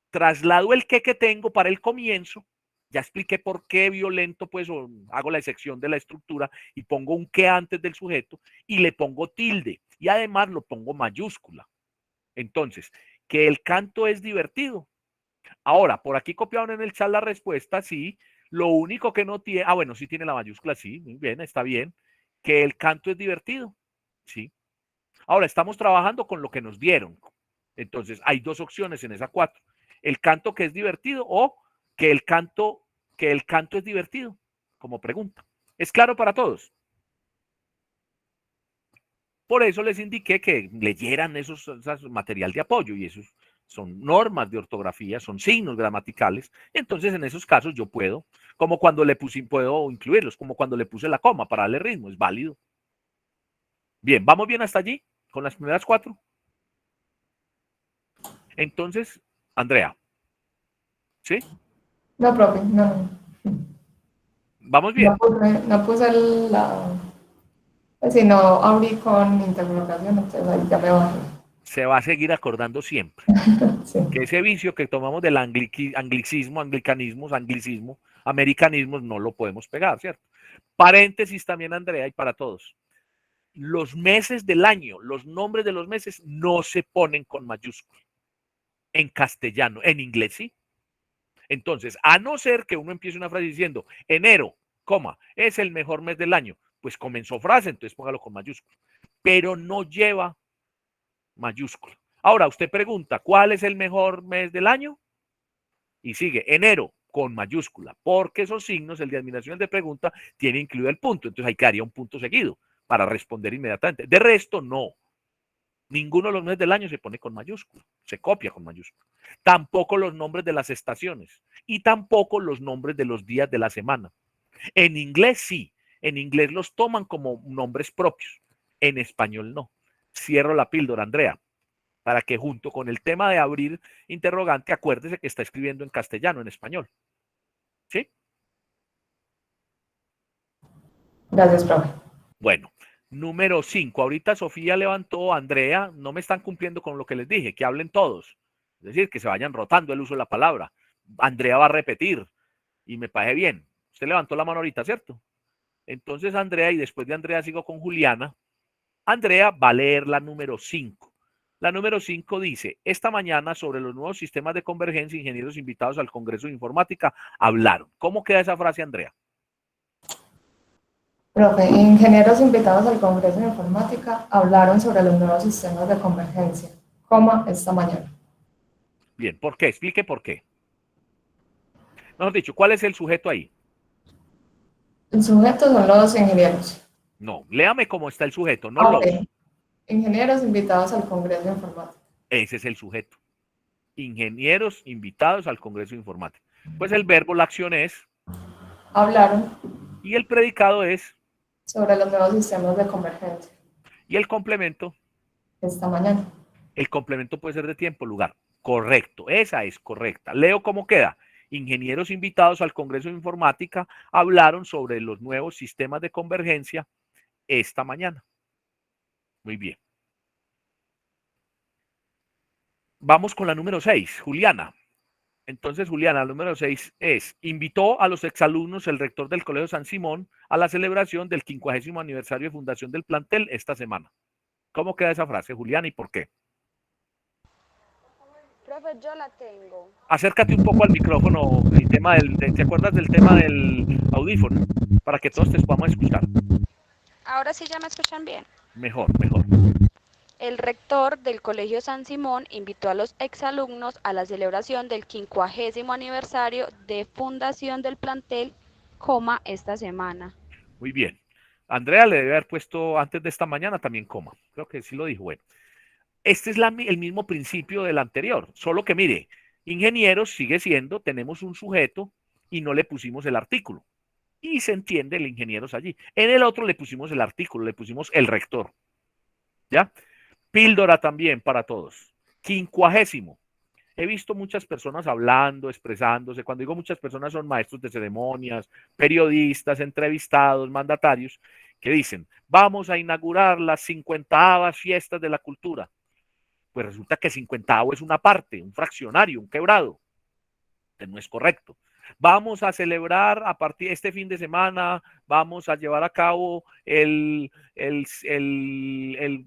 traslado el que tengo para el comienzo. Ya expliqué por qué violento, pues hago la excepción de la estructura y pongo un que antes del sujeto y le pongo tilde. Y además lo pongo mayúscula. Entonces, que el canto es divertido. Ahora, por aquí copiaron en el chat la respuesta, sí. Lo único que no tiene, bueno, sí tiene la mayúscula, sí, muy bien, está bien. Que el canto es divertido, sí. Ahora, estamos trabajando con lo que nos dieron. Entonces, hay dos opciones en esa 4. El canto que es divertido o que el canto es divertido, como pregunta. ¿Es claro para todos? Por eso les indiqué que leyeran esos material de apoyo y esos son normas de ortografía, son signos gramaticales. Entonces, en esos casos yo puedo, como cuando puedo incluirlos, como cuando le puse la coma para darle ritmo, es válido. Bien, ¿vamos bien hasta allí con las primeras 4? Entonces, Andrea, ¿sí? No, profe, no. ¿Vamos bien? No puse pues si no abrí con interrogación, entonces ahí ya me bajé. Se va a seguir acordando siempre Sí. que ese vicio que tomamos del anglicismo, americanismos, no lo podemos pegar, ¿cierto? Paréntesis también, Andrea, y para todos. Los meses del año, los nombres de los meses no se ponen con mayúscula en castellano, en inglés sí. Entonces, a no ser que uno empiece una frase diciendo enero, coma, es el mejor mes del año, pues comenzó frase, entonces póngalo con mayúscula, pero no lleva mayúscula. Ahora, usted pregunta, ¿cuál es el mejor mes del año? Y sigue, enero, con mayúscula, porque esos signos, el de admiración de pregunta, tiene incluido el punto, entonces ahí quedaría un punto seguido para responder inmediatamente. De resto, no. Ninguno de los meses del año se pone con mayúscula, se copia con mayúscula. Tampoco los nombres de las estaciones y tampoco los nombres de los días de la semana. En inglés sí, en inglés los toman como nombres propios, en español no. Cierro la píldora, Andrea, para que junto con el tema de abrir interrogante, acuérdese que está escribiendo en castellano, en español. ¿Sí? Gracias, profe. Bueno, número 5. Ahorita Sofía levantó, Andrea, no me están cumpliendo con lo que les dije, que hablen todos. Es decir, que se vayan rotando el uso de la palabra. Andrea va a repetir y me parece bien. Usted levantó la mano ahorita, ¿cierto? Entonces, Andrea, y después de Andrea sigo con Juliana. Andrea va a leer la número 5. La número 5 dice, esta mañana sobre los nuevos sistemas de convergencia, ingenieros invitados al Congreso de Informática hablaron. ¿Cómo queda esa frase, Andrea? Profe, ingenieros invitados al Congreso de Informática hablaron sobre los nuevos sistemas de convergencia, esta mañana. Bien, ¿por qué? Explique por qué. Mejor dicho, ¿cuál es el sujeto ahí? El sujeto son los ingenieros. No, léame cómo está el sujeto, no los. Ingenieros invitados al Congreso de Informática. Ese es el sujeto. Ingenieros invitados al Congreso de Informática. Pues el verbo, la acción es. Hablaron. Y el predicado es. Sobre los nuevos sistemas de convergencia. Y el complemento. Esta mañana. El complemento puede ser de tiempo, lugar. Correcto, esa es correcta. Leo cómo queda. Ingenieros invitados al Congreso de Informática hablaron sobre los nuevos sistemas de convergencia esta mañana. Muy bien. Vamos con la número 6, Juliana. Entonces, Juliana, la número 6 es, invitó a los exalumnos el rector del Colegio San Simón a la celebración del 50º aniversario de fundación del plantel esta semana. ¿Cómo queda esa frase, Juliana, y por qué? Profe, yo la tengo. Acércate un poco al micrófono, el tema ¿te acuerdas del tema del audífono? Para que todos te podamos escuchar. Ahora sí ya me escuchan bien. Mejor, mejor. El rector del Colegio San Simón invitó a los exalumnos a la celebración del 50º aniversario de fundación del plantel, esta semana. Muy bien. Andrea le debe haber puesto antes de esta mañana también coma. Creo que sí lo dijo. Bueno, este es el mismo principio del anterior, solo que mire, ingenieros sigue siendo, tenemos un sujeto y no le pusimos el artículo. Y se entiende el ingenieros allí. En el otro le pusimos el artículo, le pusimos el rector. ¿Ya? Píldora también para todos. 50º. He visto muchas personas hablando, expresándose. Cuando digo muchas personas son maestros de ceremonias, periodistas, entrevistados, mandatarios, que dicen, vamos a inaugurar las 50ª fiestas de la cultura. Pues resulta que 50º es una parte, un fraccionario, un quebrado. No es correcto. Vamos a celebrar a partir de este fin de semana, vamos a llevar a cabo el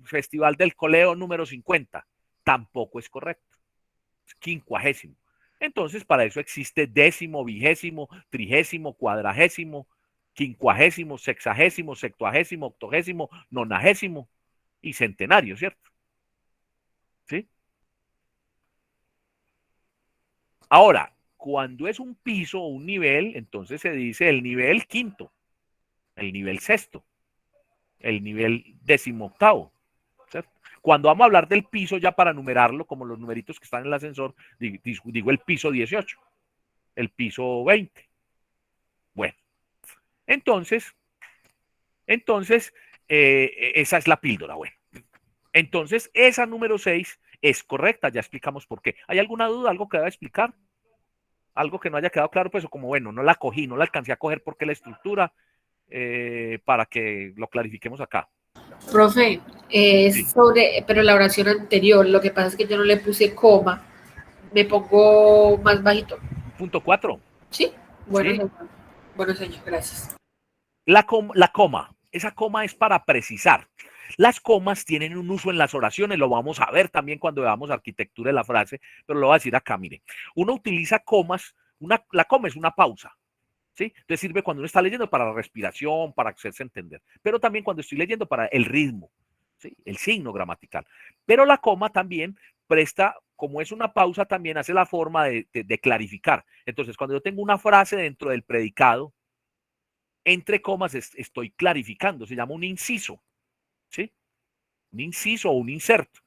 Festival del Coleo número 50. Tampoco es correcto. Es 50º. Entonces, para eso existe 10º, 20º, 30º, 40º, 50º, 60º, 70º, 80º, 90º y centenario, ¿cierto? ¿Sí? Ahora, cuando es un piso o un nivel, entonces se dice el nivel quinto, el nivel sexto, el nivel 18º. ¿Cierto? Cuando vamos a hablar del piso, ya para numerarlo, como los numeritos que están en el ascensor, digo el piso 18, el piso 20. Bueno, entonces esa es la píldora. Bueno, entonces esa número 6 es correcta, ya explicamos por qué. ¿Hay alguna duda, algo que deba explicar? Algo que no haya quedado claro, pues, o como, bueno, no la cogí, no la alcancé a coger porque la estructura, para que lo clarifiquemos acá. Profe, Sí. pero la oración anterior, lo que pasa es que yo no le puse coma, me pongo más bajito. Punto 4. ¿Sí? Bueno, Sí. señor. Bueno, señor, gracias. La coma, esa coma es para precisar. Las comas tienen un uso en las oraciones, lo vamos a ver también cuando veamos arquitectura de la frase, pero lo voy a decir acá, mire. Uno utiliza comas, la coma es una pausa, ¿sí? Entonces sirve cuando uno está leyendo para la respiración, para hacerse entender, pero también cuando estoy leyendo para el ritmo, ¿sí? El signo gramatical. Pero la coma también presta, como es una pausa, también hace la forma de clarificar. Entonces, cuando yo tengo una frase dentro del predicado, entre comas estoy clarificando, se llama un inciso, ¿sí? Un inciso o un inserto.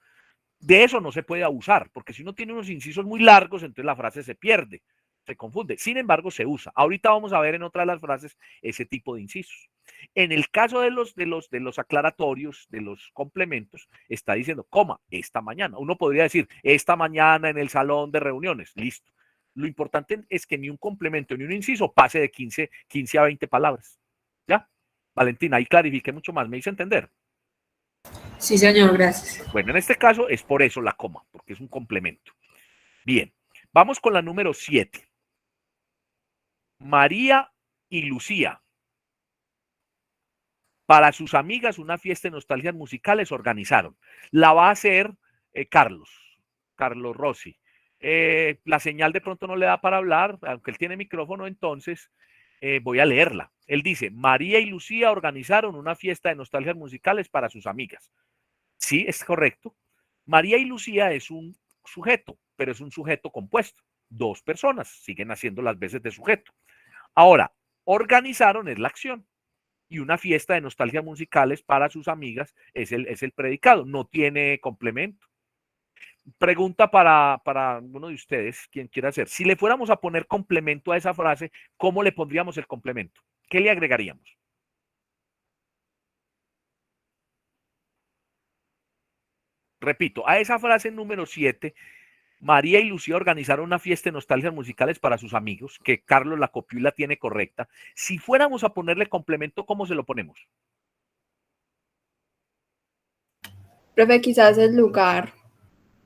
De eso no se puede abusar, porque si uno tiene unos incisos muy largos, entonces la frase se pierde, se confunde. Sin embargo, se usa. Ahorita vamos a ver en otra de las frases ese tipo de incisos. En el caso de los aclaratorios, de los complementos, está diciendo, coma, esta mañana. Uno podría decir, esta mañana en el salón de reuniones, listo. Lo importante es que ni un complemento ni un inciso pase de 15 a 20 palabras. ¿Ya? Valentina, ahí clarifique mucho más, me hice entender. Sí, señor, gracias. Bueno, en este caso es por eso la coma, porque es un complemento. Bien, vamos con la número 7. María y Lucía. Para sus amigas, una fiesta de nostalgias musicales organizaron. La va a hacer Carlos Rossi. La señal de pronto no le da para hablar, aunque él tiene micrófono, entonces voy a leerla. Él dice, María y Lucía organizaron una fiesta de nostalgias musicales para sus amigas. Sí, es correcto. María y Lucía es un sujeto, pero es un sujeto compuesto. Dos personas siguen haciendo las veces de sujeto. Ahora, organizaron es la acción. Y una fiesta de nostalgias musicales para sus amigas es el predicado. No tiene complemento. Pregunta para uno de ustedes, quien quiera hacer. Si le fuéramos a poner complemento a esa frase, ¿cómo le pondríamos el complemento? ¿Qué le agregaríamos? Repito, a esa frase número 7, María y Lucía organizaron una fiesta de nostalgias musicales para sus amigos, que Carlos la copió y la tiene correcta. Si fuéramos a ponerle complemento, ¿cómo se lo ponemos? Profe, quizás el lugar.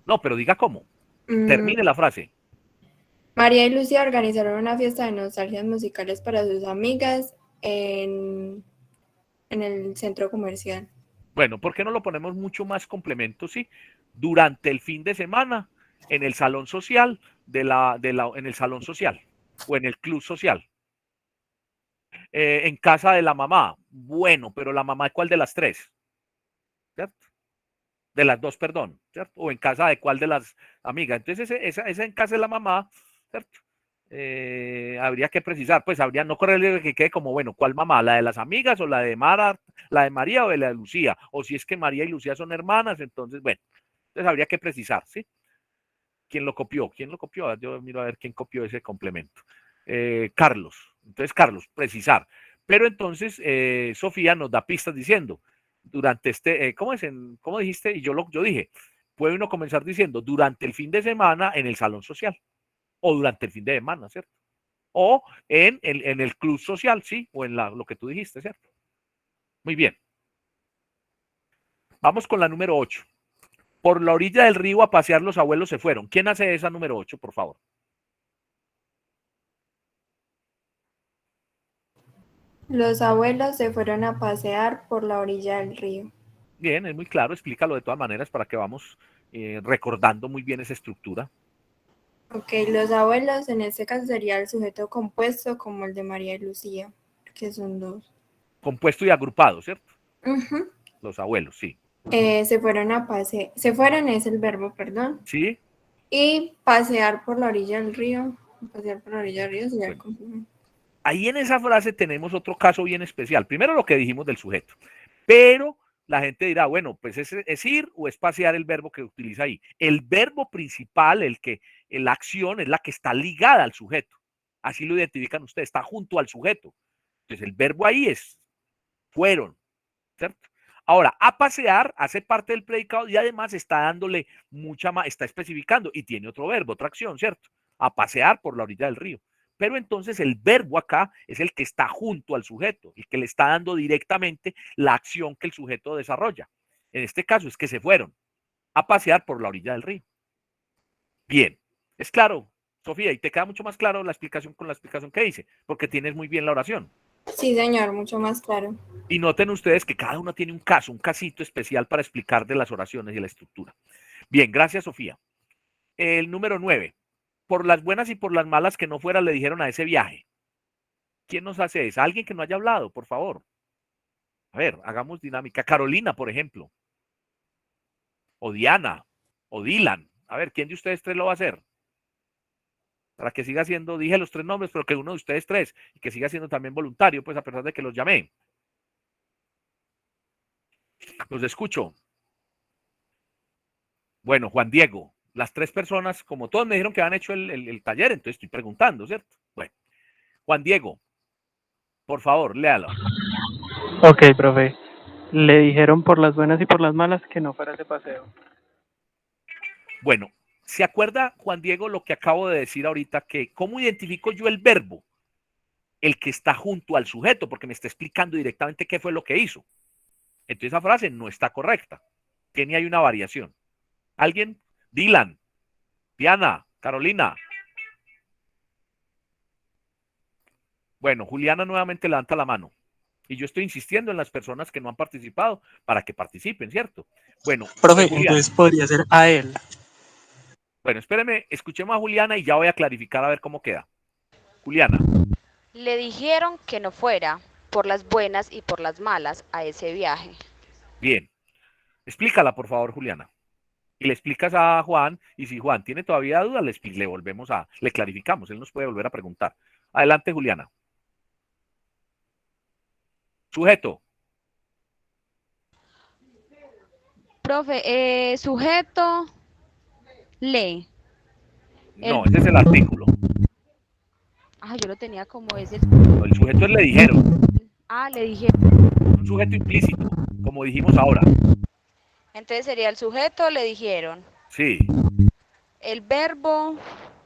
No, pero diga cómo. Mm, Termine la frase. María y Lucía organizaron una fiesta de nostalgias musicales para sus amigas en el centro comercial. Bueno, ¿por qué no lo ponemos mucho más complemento, sí? Durante el fin de semana, en el salón social en el salón social o en el club social. En casa de la mamá. Bueno, pero la mamá, ¿cuál de las tres? ¿Cierto? De las dos, perdón, ¿cierto? O en casa de cuál de las amigas. Entonces, esa en casa de la mamá, ¿cierto? Habría que precisar, pues habría no correr que quede como, bueno, ¿cuál mamá? ¿La de las amigas o la de la de María o de la de Lucía? O si es que María y Lucía son hermanas, entonces, bueno, entonces habría que precisar, ¿sí? ¿Quién lo copió? ¿Quién lo copió? Yo miro a ver quién copió ese complemento. Carlos. Entonces, Carlos, precisar. Pero entonces, Sofía nos da pistas diciendo, durante ¿cómo es? ¿Cómo dijiste? Y yo dije, puede uno comenzar diciendo, durante el fin de semana en el salón social. O durante el fin de semana, ¿cierto? O en el club social, ¿sí? O en lo que tú dijiste, ¿cierto? Muy bien. Vamos con la número 8. Por la orilla del río a pasear los abuelos se fueron. ¿Quién hace esa número 8, por favor? Los abuelos se fueron a pasear por la orilla del río. Bien, es muy claro, explícalo de todas maneras para que vamos recordando muy bien esa estructura. Ok, los abuelos en este caso sería el sujeto compuesto como el de María y Lucía, que son dos. Compuesto y agrupado, ¿cierto? Uh-huh. Los abuelos, sí. Se fueron a pasear, se fueron es el verbo, perdón. Sí. Y pasear por la orilla del río, pasear por la orilla del río sería el complemento. Ahí en esa frase tenemos otro caso bien especial. Primero lo que dijimos del sujeto, pero la gente dirá, bueno, pues es ir o es pasear el verbo que utiliza ahí. El verbo principal, la acción es la que está ligada al sujeto. Así lo identifican ustedes, está junto al sujeto. Entonces el verbo ahí es fueron, ¿cierto? Ahora, a pasear hace parte del predicado y además está dándole mucha más, está especificando y tiene otro verbo, otra acción, ¿cierto? A pasear por la orilla del río. Pero entonces el verbo acá es el que está junto al sujeto, el que le está dando directamente la acción que el sujeto desarrolla. En este caso es que se fueron a pasear por la orilla del río. Bien, es claro, Sofía, y te queda mucho más claro la explicación con la explicación que hice, porque tienes muy bien la oración. Sí, señor, mucho más claro. Y noten ustedes que cada uno tiene un caso, un casito especial para explicar de las oraciones y la estructura. Bien, gracias, Sofía. El número 9. Por las buenas y por las malas que no fuera, le dijeron a ese viaje. ¿Quién nos hace eso? Alguien que no haya hablado, por favor. A ver, hagamos dinámica. Carolina, por ejemplo. O Diana. O Dylan. A ver, ¿quién de ustedes tres lo va a hacer? Para que siga siendo, dije los tres nombres, pero que uno de ustedes tres, y que siga siendo también voluntario, pues a pesar de que los llamé. Los escucho. Bueno, Juan Diego, las tres personas, como todos me dijeron que han hecho el taller, entonces estoy preguntando, ¿cierto? Bueno, Juan Diego, por favor, léalo. Ok, profe. Le dijeron por las buenas y por las malas que no fuera ese paseo. Bueno, ¿se acuerda, Juan Diego, lo que acabo de decir ahorita? Que ¿cómo identifico yo el verbo? El que está junto al sujeto, porque me está explicando directamente qué fue lo que hizo. Entonces esa frase no está correcta. Tiene ahí una variación. ¿Alguien? Dylan, Diana, Carolina. Bueno, Juliana nuevamente levanta la mano. Y yo estoy insistiendo en las personas que no han participado para que participen, ¿cierto? Bueno, profe, entonces podría ser a él. Bueno, espéreme, escuchemos a Juliana y ya voy a clarificar a ver cómo queda. Juliana. Le dijeron que no fuera por las buenas y por las malas a ese viaje. Bien. Explícala, por favor, Juliana. Y le explicas a Juan, y si Juan tiene todavía dudas, le clarificamos, él nos puede volver a preguntar. Adelante, Juliana. Sujeto. Profe, sujeto, le. No, ese es el artículo. Ah, yo lo tenía como ese. El sujeto es le dijeron. Ah, le dijeron. Un sujeto implícito, como dijimos ahora. Entonces sería el sujeto, le dijeron. Sí. El verbo,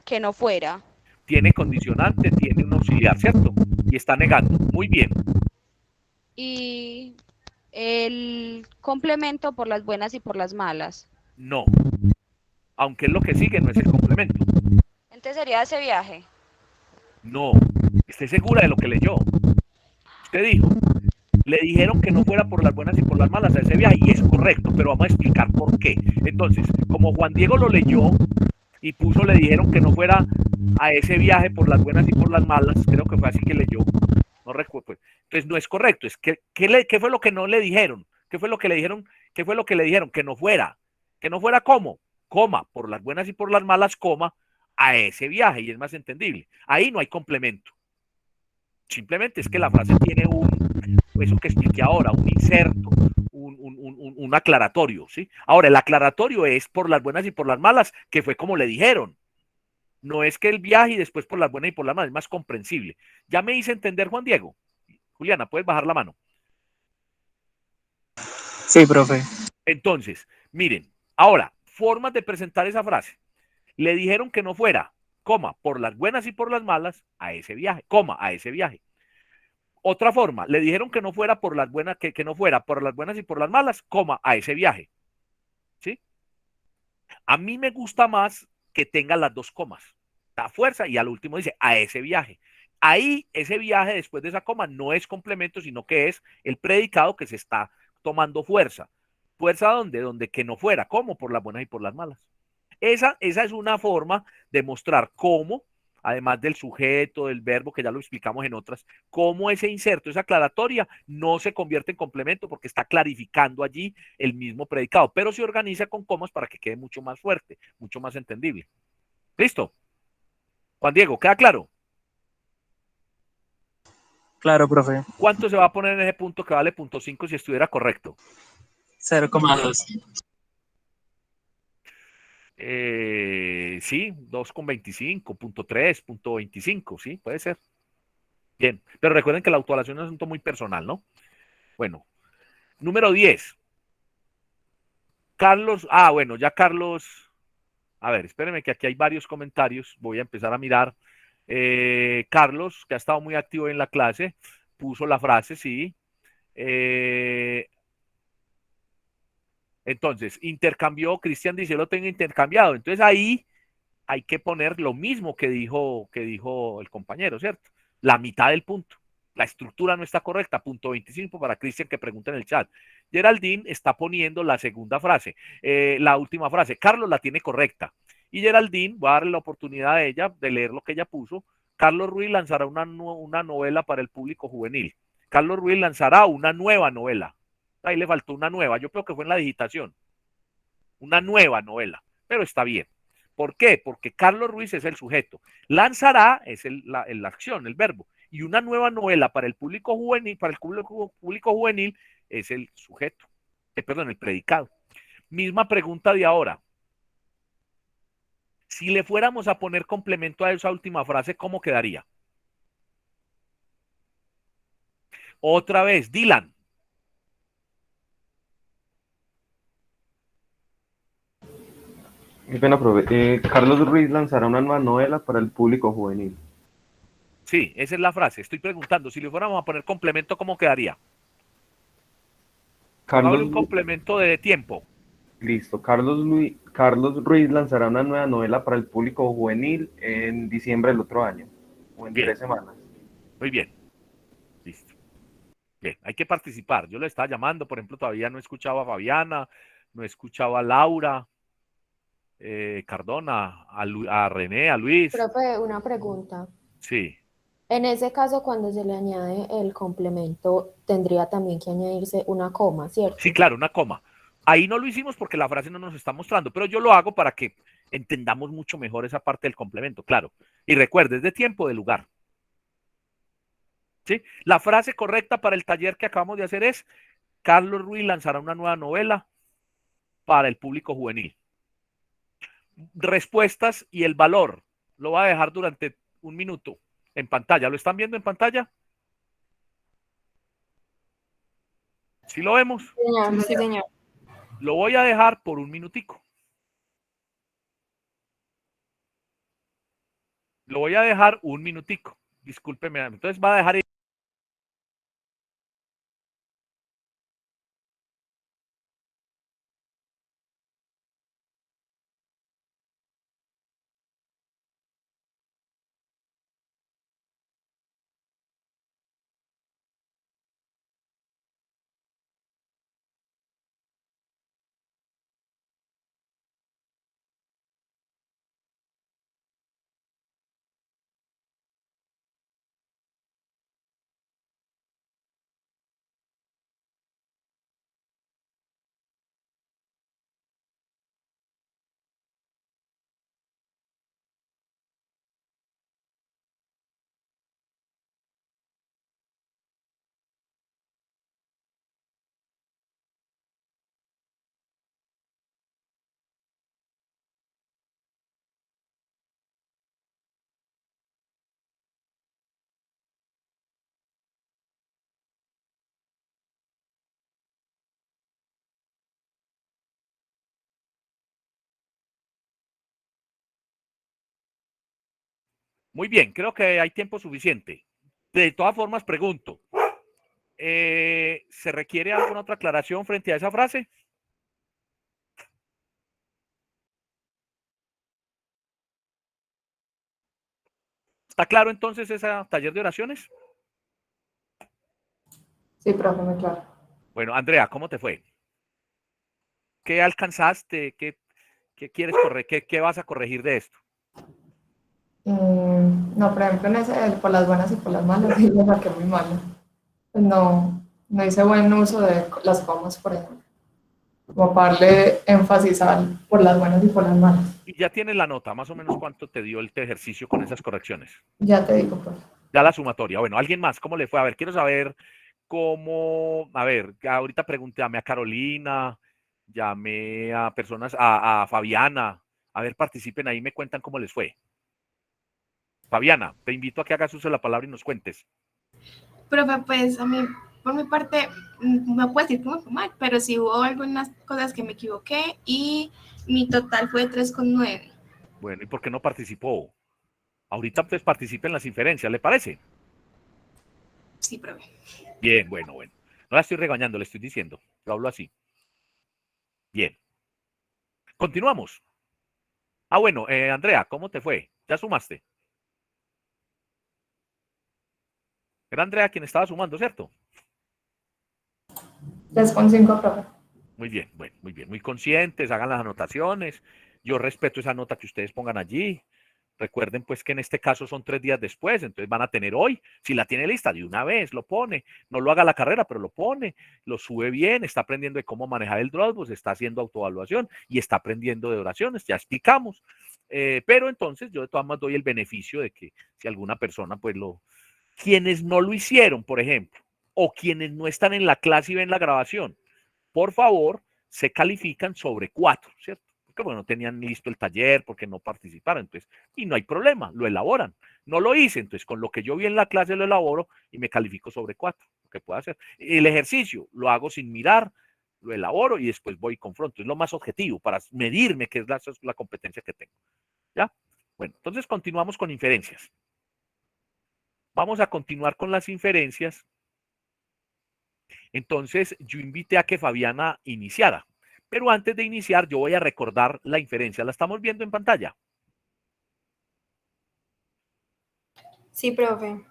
que no fuera. Tiene condicionante, tiene un auxiliar, ¿cierto? Y está negando. Muy bien. Y el complemento por las buenas y por las malas. No, aunque es lo que sigue, no es el complemento. Entonces sería ese viaje. No, esté segura de lo que leyó. Usted dijo, le dijeron que no fuera por las buenas y por las malas a ese viaje, y es correcto, pero vamos a explicar por qué. Entonces, como Juan Diego lo leyó y puso, le dijeron que no fuera a ese viaje por las buenas y por las malas, creo que fue así que leyó, no recuerdo. Entonces no es correcto, es que, ¿qué fue lo que no le dijeron? ¿Qué fue lo que le dijeron? ¿Qué fue lo que le dijeron? Que no fuera. ¿Que no fuera cómo? Coma, por las buenas y por las malas, coma, a ese viaje, y es más entendible. Ahí no hay complemento. Simplemente es que la frase tiene eso que expliqué ahora, un inserto, un aclaratorio, ¿sí? Ahora, el aclaratorio es por las buenas y por las malas, que fue como le dijeron. No es que el viaje y después por las buenas y por las malas, es más comprensible. Ya me hice entender, Juan Diego. Juliana, ¿puedes bajar la mano? Sí, profe. Entonces, miren, ahora, formas de presentar esa frase. Le dijeron que no fuera, coma, por las buenas y por las malas, a ese viaje, coma, a ese viaje. Otra forma, le dijeron que no fuera por las buenas, que no fuera por las buenas y por las malas, coma, a ese viaje. ¿Sí? A mí me gusta más que tenga las dos comas, da fuerza, y al último dice, a ese viaje. Ahí, ese viaje después de esa coma no es complemento, sino que es el predicado que se está tomando fuerza. ¿Fuerza dónde? Donde que no fuera, como por las buenas y por las malas. Esa es una forma de mostrar cómo, además del sujeto, del verbo, que ya lo explicamos en otras, cómo ese inserto, esa aclaratoria, no se convierte en complemento porque está clarificando allí el mismo predicado, pero se organiza con comas para que quede mucho más fuerte, mucho más entendible. ¿Listo? Juan Diego, ¿queda claro? Claro, profe. ¿Cuánto se va a poner en ese punto que vale .5 si estuviera correcto? 0,2. Sí, 2,25, .3, .25, sí, puede ser. Bien, pero recuerden que la autoevaluación es un asunto muy personal, ¿no? Bueno, número 10. Carlos, bueno, ya Carlos, a ver, espérenme que aquí hay varios comentarios, voy a empezar a mirar. Carlos, que ha estado muy activo en la clase, puso la frase, sí. Entonces, intercambió, Cristian dice, yo lo tengo intercambiado. Entonces ahí hay que poner lo mismo que dijo el compañero, ¿cierto? La mitad del punto. La estructura no está correcta. .25 para Cristian que pregunta en el chat. Geraldine está poniendo la segunda frase, la última frase. Carlos la tiene correcta. Y Geraldine, voy a darle la oportunidad a ella de leer lo que ella puso. Carlos Ruiz lanzará una novela para el público juvenil. Carlos Ruiz lanzará una nueva novela. Ahí le faltó una nueva. Yo creo que fue en la digitación. Una nueva novela. Pero está bien. ¿Por qué? Porque Carlos Ruiz es el sujeto. Lanzará es la acción, el verbo. Y una nueva novela para el público juvenil, es el sujeto. Perdón, el predicado. Misma pregunta de ahora. Si le fuéramos a poner complemento a esa última frase, ¿cómo quedaría? Otra vez, Dylan. Qué pena, profe. Carlos Ruiz lanzará una nueva novela para el público juvenil. Sí, esa es la frase. Estoy preguntando, si le fuéramos a poner complemento, ¿cómo quedaría? Pongámosle un Carlos, complemento de tiempo. listo. Carlos Ruiz lanzará una nueva novela para el público juvenil en diciembre del otro año, o en Bien, 3 semanas. muy bien. Listo. Bien, hay que participar. Yo le estaba llamando, por ejemplo, todavía no escuchaba a Fabiana, no escuchaba a Laura, Cardona, a René, a Luis. Profe, una pregunta. Sí, En ese caso, cuando se le añade el complemento, tendría también que añadirse una coma, sí, ¿cierto? claro, una coma. Ahí no lo hicimos porque la frase no nos está mostrando, pero yo lo hago para que entendamos mucho mejor esa parte del complemento, claro. Y recuerde, es de tiempo, de lugar. ¿Sí? La frase correcta para el taller que acabamos de hacer es: Carlos Ruiz lanzará una nueva novela para el público juvenil. Respuestas y el valor lo va a dejar durante un minuto en pantalla. ¿Lo están viendo en pantalla? ¿Sí lo vemos? Sí, señor. Lo voy a dejar por un minutico. Lo voy a dejar un minutico. Discúlpeme. Entonces va a dejar Muy bien, creo que hay tiempo suficiente. De todas formas, pregunto, ¿se requiere alguna otra aclaración frente a esa frase? ¿Está claro entonces ese taller de oraciones? Sí, profe, muy claro. Bueno, Andrea, ¿cómo te fue? ¿Qué alcanzaste? ¿Qué quieres corregir? ¿Qué vas a corregir de esto? No, por ejemplo, en ese, por las buenas y por las malas, sí lo saqué muy mal. Pues no hice buen uso de las comas, por ejemplo. Como para darle énfasis al por las buenas y por las malas. Y ya tienes la nota, más o menos cuánto te dio el ejercicio con esas correcciones. Ya te digo, profe. Ya la sumatoria. Bueno, ¿alguien más? ¿Cómo le fue? A ver, quiero saber cómo, a ver, ahorita pregunté, llamé a Carolina, llamé a personas, a Fabiana, a ver, participen ahí, me cuentan cómo les fue. Fabiana, te invito a que hagas uso de la palabra y nos cuentes. Profe, pues a mí, por mi parte, no puedo decir que me fue mal, pero sí hubo algunas cosas que me equivoqué y mi total fue 3,9. Bueno, ¿y por qué no participó? Ahorita pues participe en las inferencias, ¿le parece? Sí, profe. Bien, bueno. No la estoy regañando, le estoy diciendo. Yo hablo así. Bien. Continuamos. Ah, bueno, Andrea, ¿cómo te fue? ¿Ya sumaste? Era Andrea quien estaba sumando, ¿cierto? 3,5, profe. Muy bien, bueno, muy bien. Muy conscientes, hagan las anotaciones. Yo respeto esa nota que ustedes pongan allí. Recuerden pues que en este caso son 3 días después, entonces van a tener hoy, si la tiene lista de una vez, lo pone, no lo haga la carrera, pero lo pone, lo sube bien, está aprendiendo de cómo manejar el Dropbox, está haciendo autoevaluación y está aprendiendo de oraciones, ya explicamos. Pero entonces yo de todas maneras doy el beneficio de que si alguna persona pues quienes no lo hicieron, por ejemplo, o quienes no están en la clase y ven la grabación, por favor, se califican sobre 4, ¿cierto? Porque bueno, no tenían listo el taller, porque no participaron, entonces, y no hay problema, lo elaboran. No lo hice, entonces con lo que yo vi en la clase lo elaboro y me califico sobre 4, lo que puedo hacer. El ejercicio lo hago sin mirar, lo elaboro y después voy y confronto. Es lo más objetivo para medirme qué es la competencia que tengo. ¿Ya? Bueno, entonces continuamos con inferencias. Vamos a continuar con las inferencias. Entonces, yo invité a que Fabiana iniciara. Pero antes de iniciar, yo voy a recordar la inferencia. ¿La estamos viendo en pantalla? Sí, profe.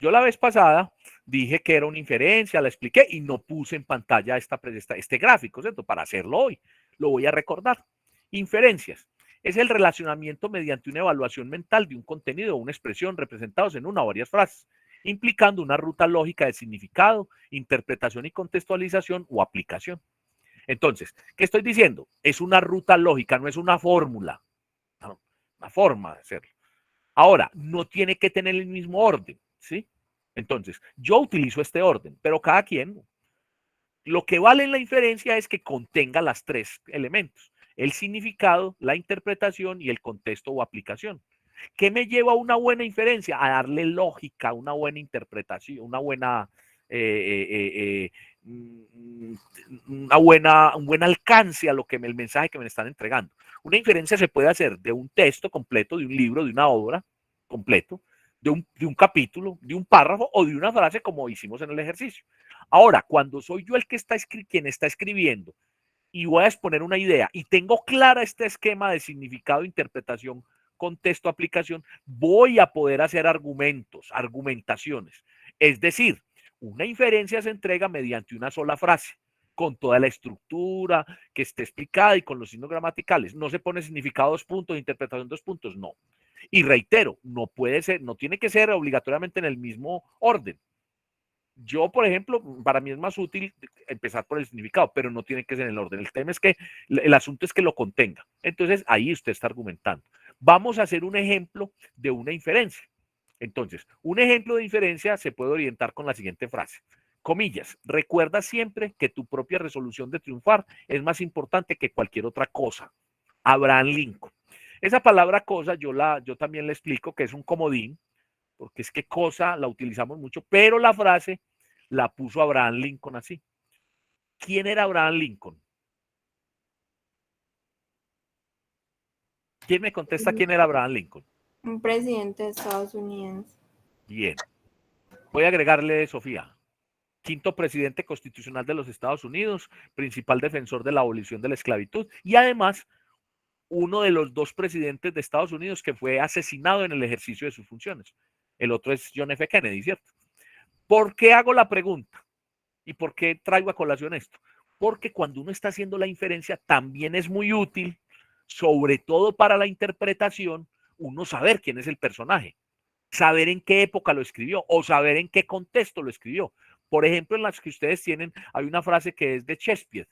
Yo la vez pasada dije que era una inferencia, la expliqué y no puse en pantalla este gráfico, ¿cierto? Para hacerlo hoy. Lo voy a recordar. Inferencias. Es el relacionamiento mediante una evaluación mental de un contenido o una expresión representados en una o varias frases, implicando una ruta lógica de significado, interpretación y contextualización o aplicación. Entonces, ¿qué estoy diciendo? Es una ruta lógica, no es una fórmula, no, una forma de hacerlo. Ahora, no tiene que tener el mismo orden, ¿sí? Entonces, yo utilizo este orden, pero cada quien, lo que vale en la inferencia es que contenga las 3 elementos, el significado, la interpretación y el contexto o aplicación. ¿Qué me lleva a una buena inferencia? A darle lógica, una buena interpretación, una buena, un buen alcance a lo que el mensaje que me están entregando. Una inferencia se puede hacer de un texto completo, de un libro, de una obra completo, de un capítulo, de un párrafo o de una frase como hicimos en el ejercicio. Ahora, cuando soy yo el que está quien está escribiendo y voy a exponer una idea y tengo clara este esquema de significado, interpretación, contexto, aplicación, voy a poder hacer argumentos, argumentaciones. Es decir, una inferencia se entrega mediante una sola frase, con toda la estructura que esté explicada y con los signos gramaticales. No se pone significado 2 puntos, interpretación 2 puntos, no. Y reitero, no puede ser, no tiene que ser obligatoriamente en el mismo orden. Yo, por ejemplo, para mí es más útil empezar por el significado, pero no tiene que ser en el orden. El tema es que el asunto es que lo contenga. Entonces, ahí usted está argumentando. Vamos a hacer un ejemplo de una inferencia. Entonces, un ejemplo de inferencia se puede orientar con la siguiente frase. Comillas, recuerda siempre que tu propia resolución de triunfar es más importante que cualquier otra cosa. Abraham Lincoln. Esa palabra cosa yo también le explico que es un comodín, porque es que cosa la utilizamos mucho, pero la frase la puso Abraham Lincoln así. ¿Quién era Abraham Lincoln? ¿Quién me contesta quién era Abraham Lincoln? Un presidente de Estados Unidos. Bien. Voy a agregarle, Sofía. Quinto presidente constitucional de los Estados Unidos, principal defensor de la abolición de la esclavitud y además uno de los dos presidentes de Estados Unidos que fue asesinado en el ejercicio de sus funciones. El otro es John F. Kennedy, ¿cierto? ¿Por qué hago la pregunta? ¿Y por qué traigo a colación esto? Porque cuando uno está haciendo la inferencia también es muy útil, sobre todo para la interpretación, uno saber quién es el personaje, saber en qué época lo escribió o saber en qué contexto lo escribió. Por ejemplo, en las que ustedes tienen, hay una frase que es de Shakespeare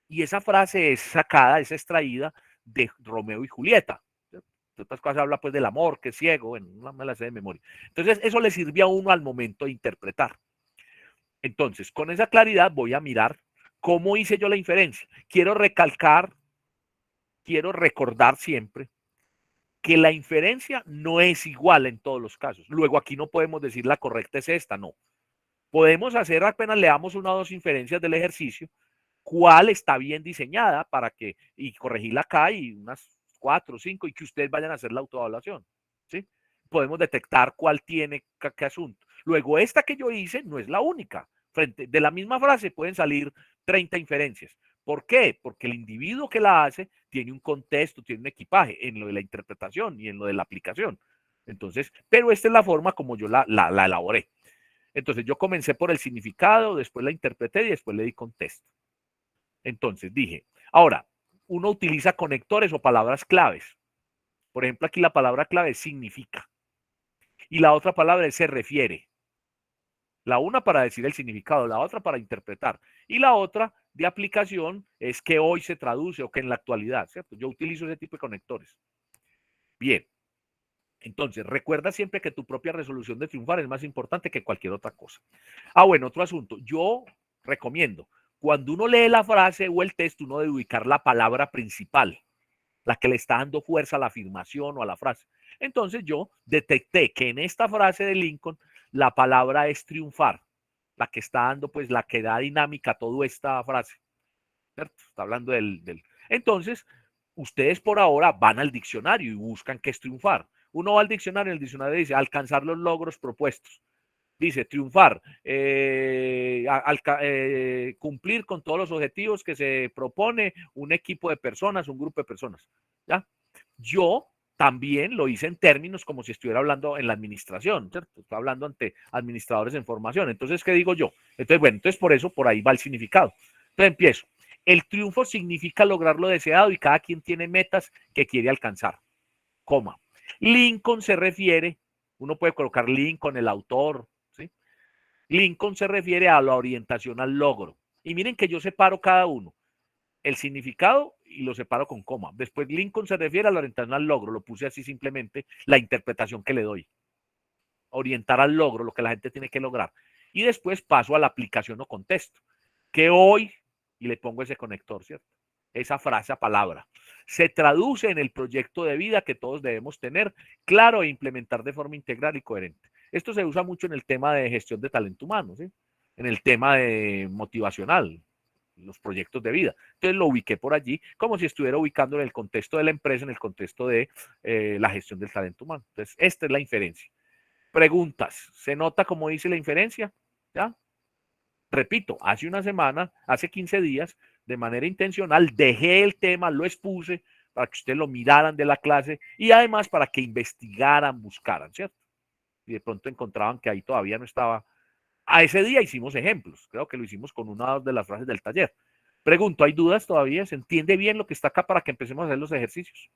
y esa frase es sacada, es extraída de Romeo y Julieta. De otras cosas habla pues del amor, que es ciego, bueno, no me la sé de memoria. Entonces, eso le sirve a uno al momento de interpretar. Entonces, con esa claridad voy a mirar cómo hice yo la inferencia. Quiero recalcar, quiero recordar siempre que la inferencia no es igual en todos los casos. Luego aquí no podemos decir la correcta es esta, no. Podemos hacer apenas leamos una o dos inferencias del ejercicio, cuál está bien diseñada para que, y corregirla acá y unas 4 o 5 y que ustedes vayan a hacer la autoevaluación, ¿sí? Podemos detectar cuál tiene qué asunto. Luego, esta que yo hice no es la única. Frente de la misma frase pueden salir 30 inferencias. ¿Por qué? Porque el individuo que la hace tiene un contexto, tiene un equipaje en lo de la interpretación y en lo de la aplicación. Entonces, pero esta es la forma como yo la elaboré. Entonces, yo comencé por el significado, después la interpreté y después le di contexto. Entonces, dije, ahora, uno utiliza conectores o palabras claves. Por ejemplo, aquí la palabra clave significa. Y la otra palabra es se refiere. La una para decir el significado, la otra para interpretar. Y la otra de aplicación es que hoy se traduce o que en la actualidad, ¿cierto? Yo utilizo ese tipo de conectores. Bien. Entonces, recuerda siempre que tu propia resolución de triunfar es más importante que cualquier otra cosa. Bueno, otro asunto. Yo recomiendo, cuando uno lee la frase o el texto, uno debe ubicar la palabra principal, la que le está dando fuerza a la afirmación o a la frase. Entonces, yo detecté que en esta frase de Lincoln, la palabra es triunfar, la que está dando, pues, la que da dinámica a toda esta frase. ¿Cierto? Está hablando del. Entonces, ustedes por ahora van al diccionario y buscan qué es triunfar. Uno va al diccionario y el diccionario dice alcanzar los logros propuestos. Dice triunfar, cumplir con todos los objetivos que se propone un equipo de personas, un grupo de personas. ¿Ya? Yo también lo hice en términos como si estuviera hablando en la administración, ¿cierto? Estoy hablando ante administradores en formación. Entonces, ¿qué digo yo? Entonces, bueno, entonces por eso, por ahí va el significado. Entonces empiezo. El triunfo significa lograr lo deseado y cada quien tiene metas que quiere alcanzar. Coma. Lincoln se refiere, uno puede colocar Lincoln, el autor, ¿sí? Lincoln se refiere a la orientación al logro. Y miren que yo separo cada uno, el significado y lo separo con coma. Después Lincoln se refiere a la orientación al logro, lo puse así simplemente, la interpretación que le doy. Orientar al logro, lo que la gente tiene que lograr. Y después paso a la aplicación o contexto, que hoy, y le pongo ese conector, ¿cierto? Esa frase a palabra. Se traduce en el proyecto de vida que todos debemos tener claro e implementar de forma integral y coherente. Esto se usa mucho en el tema de gestión de talento humano, ¿sí? En el tema de motivacional, los proyectos de vida. Entonces lo ubiqué por allí como si estuviera ubicando en el contexto de la empresa, en el contexto de la gestión del talento humano. Entonces, esta es la inferencia. Preguntas. ¿Se nota cómo dice la inferencia? ¿Ya? Repito, hace una semana, hace 15 días, de manera intencional, dejé el tema, lo expuse para que ustedes lo miraran de la clase y además para que investigaran, buscaran, ¿cierto? Y de pronto encontraban que ahí todavía no estaba. A ese día hicimos ejemplos, creo que lo hicimos con una de las frases del taller. Pregunto, ¿hay dudas todavía? ¿Se entiende bien lo que está acá para que empecemos a hacer los ejercicios?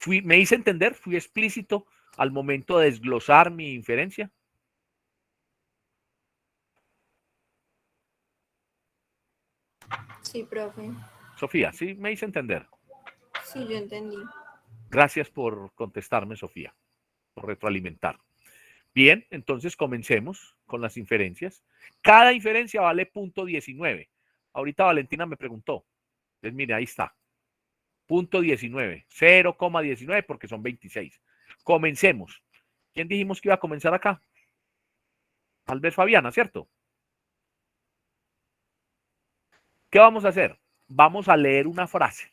¿Me hice entender? ¿Fui explícito al momento de desglosar mi inferencia? Sí, profe. Sofía, ¿sí me hice entender? Sí, yo entendí. Gracias por contestarme, Sofía, por retroalimentar. Bien, entonces comencemos con las inferencias. Cada inferencia vale punto 19. Ahorita Valentina me preguntó. Entonces, mire, ahí está. Punto 19. 0,19 porque son 26. Comencemos. ¿Quién dijimos que iba a comenzar acá? Tal vez Fabiana, ¿cierto? ¿Qué vamos a hacer? Vamos a leer una frase.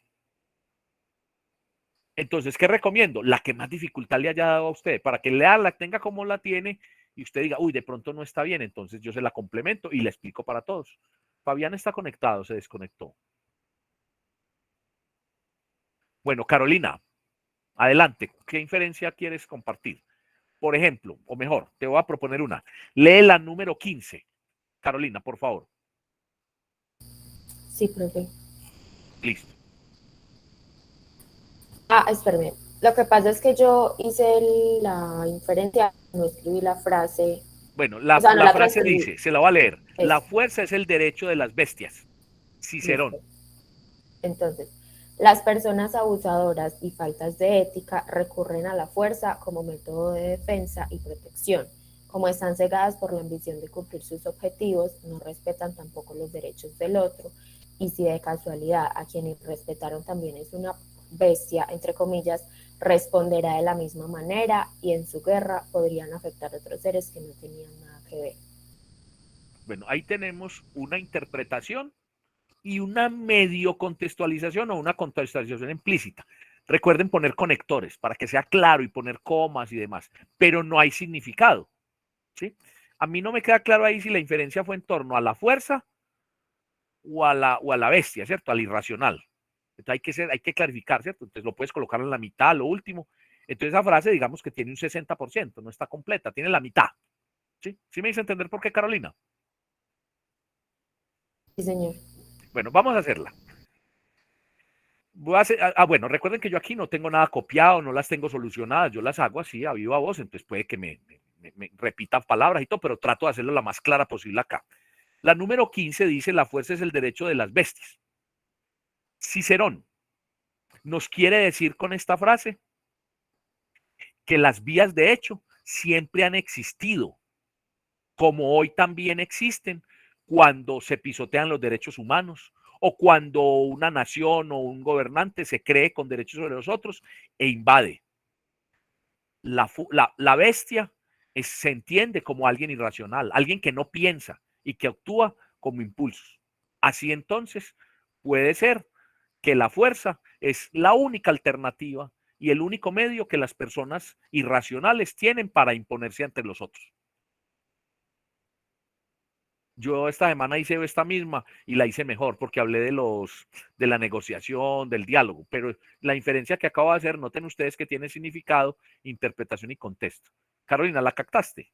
Entonces, ¿qué recomiendo? La que más dificultad le haya dado a usted, para que lea, la tenga como la tiene y usted diga, uy, de pronto no está bien, entonces yo se la complemento y le explico para todos. Fabián está conectado, se desconectó. Bueno, Carolina, adelante. ¿Qué inferencia quieres compartir? Por ejemplo, o mejor, te voy a proponer una. Lee la número 15. Carolina, por favor. Sí, profe. Listo. Espérame. Lo que pasa es que yo hice la inferencia, no escribí la frase. Bueno, O sea, no la la frase transcribí. dice, se la va a leer. La Eso, fuerza es el derecho de las bestias. Cicerón. listo. Entonces, las personas abusadoras y faltas de ética recurren a la fuerza como método de defensa y protección. Como están cegadas por la ambición de cumplir sus objetivos, no respetan tampoco los derechos del otro, y si de casualidad a quienes respetaron también es una bestia, entre comillas, responderá de la misma manera y en su guerra podrían afectar a otros seres que no tenían nada que ver. Bueno, ahí tenemos una interpretación y una medio contextualización o una contextualización implícita. Recuerden poner conectores para que sea claro y poner comas y demás, pero no hay significado. ¿Sí? A mí no me queda claro ahí si la inferencia fue en torno a la fuerza o a la bestia, ¿cierto? Al irracional. Entonces hay que clarificar, ¿cierto? Entonces lo puedes colocar en la mitad, lo último. Entonces esa frase, digamos que tiene un 60%, no está completa, tiene la mitad. ¿Sí? ¿Sí me hice entender por qué, Carolina? Sí, señor. Bueno, vamos a hacerla. Voy a hacer, bueno, recuerden que yo aquí no tengo nada copiado, no las tengo solucionadas, yo las hago así a viva voz, entonces puede que me repitan palabras y todo, pero trato de hacerlo la más clara posible acá. La número 15 dice, la fuerza es el derecho de las bestias. Cicerón nos quiere decir con esta frase que las vías de hecho siempre han existido, como hoy también existen cuando se pisotean los derechos humanos o cuando una nación o un gobernante se cree con derechos sobre los otros e invade. La bestia se entiende como alguien irracional, alguien que no piensa y que actúa como impulsos. Así entonces puede ser que la fuerza es la única alternativa y el único medio que las personas irracionales tienen para imponerse ante los otros. Yo esta semana hice esta misma y la hice mejor porque hablé de la negociación, del diálogo, pero la inferencia que acabo de hacer, noten ustedes que tiene significado, interpretación y contexto. Carolina, ¿la captaste?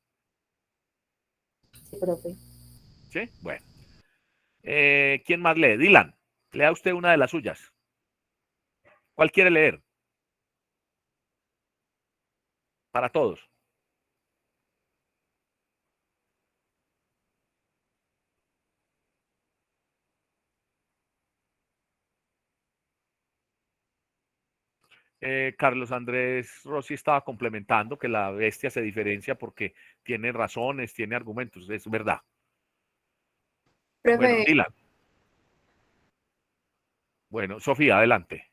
Sí, profe. Sí, bueno. ¿Quién más lee? Dylan, lea usted una de las suyas. ¿Cuál quiere leer? Para todos. Carlos Andrés Rossi estaba complementando que la bestia se diferencia porque tiene razones, tiene argumentos, es verdad. Bueno, Profe, Dylan. Bueno, Sofía, adelante.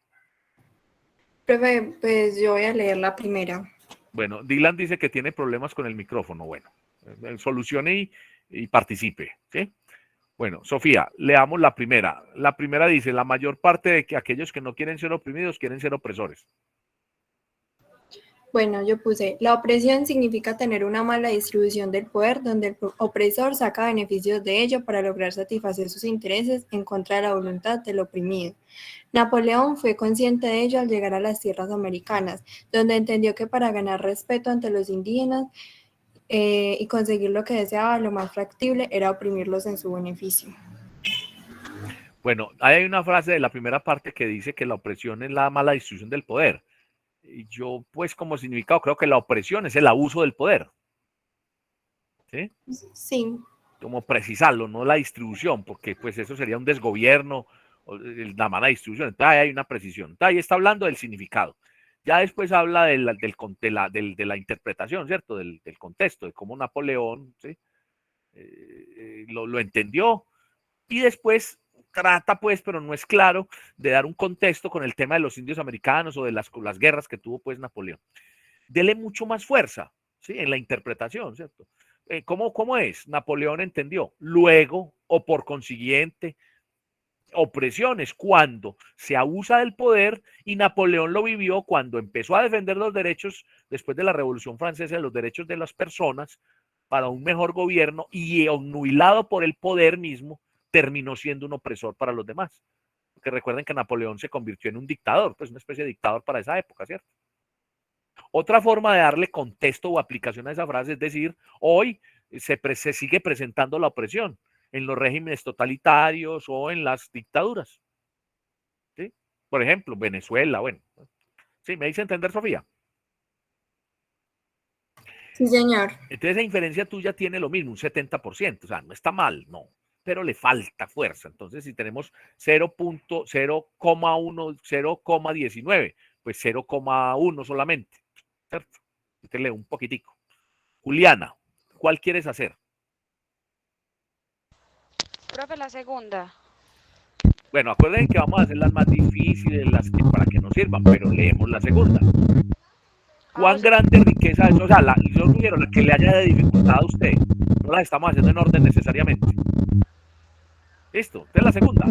profe, pues yo voy a leer la primera. Bueno, Dylan dice que tiene problemas con el micrófono. Bueno, solucione y participe, ¿sí? Bueno, Sofía, leamos la primera. La primera dice, la mayor parte de que aquellos que no quieren ser oprimidos quieren ser opresores. Bueno, yo puse, la opresión significa tener una mala distribución del poder donde el opresor saca beneficios de ello para lograr satisfacer sus intereses en contra de la voluntad del oprimido. Napoleón fue consciente de ello al llegar a las tierras americanas, donde entendió que para ganar respeto ante los indígenas y conseguir lo que deseaba, lo más factible era oprimirlos en su beneficio. Bueno, hay una frase de la primera parte que dice que la opresión es la mala distribución del poder. Y yo, pues, como significado, creo que la opresión es el abuso del poder. ¿Sí? Sí. Como precisarlo, no la distribución, porque pues eso sería un desgobierno, la mala distribución. Entonces ahí hay una precisión. Entonces, ahí está hablando del significado. Ya después habla de la interpretación, ¿cierto? Del contexto, de cómo Napoleón, ¿sí? Lo entendió y después trata, pues, pero no es claro, de dar un contexto con el tema de los indios americanos o de las guerras que tuvo, pues, Napoleón. Dele mucho más fuerza, ¿sí? En la interpretación, ¿cierto? ¿Cómo es? Napoleón entendió. Luego, o por consiguiente, Opresión es cuando se abusa del poder, y Napoleón lo vivió cuando empezó a defender los derechos, después de la Revolución Francesa, los derechos de las personas para un mejor gobierno, y obnubilado por el poder mismo, terminó siendo un opresor para los demás. Porque recuerden que Napoleón se convirtió en un dictador, pues una especie de dictador para esa época, ¿cierto? Otra forma de darle contexto o aplicación a esa frase es decir, hoy se sigue presentando la opresión en los regímenes totalitarios o en las dictaduras. ¿Sí? Por ejemplo, Venezuela, bueno. ¿Sí? ¿Me dice entender, Sofía? Sí, señor. Entonces esa inferencia tuya tiene lo mismo, un 70%, o sea, no está mal, no, pero le falta fuerza. Entonces, si tenemos 0.1, 0,19, pues 0,1 solamente, ¿cierto? Te leo un poquitico. Juliana, ¿cuál quieres hacer? Profe, la segunda. Bueno, acuérdense que vamos a hacer las más difíciles, las que para que nos sirvan, pero leemos la segunda. ¿Cuán grande riqueza es? O sea, yo sugiero la que le haya dificultad a usted. No las estamos haciendo en orden necesariamente. Listo, esta es la segunda.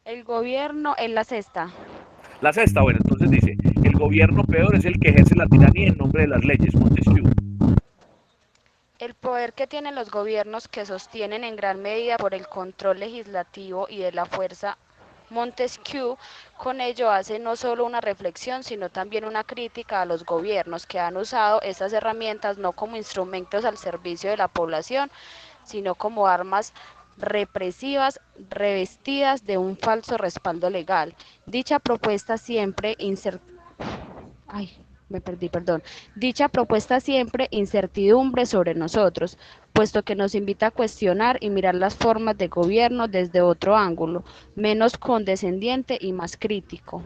El gobierno en la sexta. La sexta, bueno, entonces dice, el gobierno peor es el que ejerce la tiranía en nombre de las leyes, Montesquieu. El poder que tienen los gobiernos que sostienen en gran medida por el control legislativo y de la fuerza, Montesquieu con ello hace no solo una reflexión, sino también una crítica a los gobiernos que han usado estas herramientas no como instrumentos al servicio de la población, sino como armas represivas revestidas de un falso respaldo legal. Dicha propuesta siempre Dicha propuesta siempre incertidumbre sobre nosotros, puesto que nos invita a cuestionar y mirar las formas de gobierno desde otro ángulo, menos condescendiente y más crítico.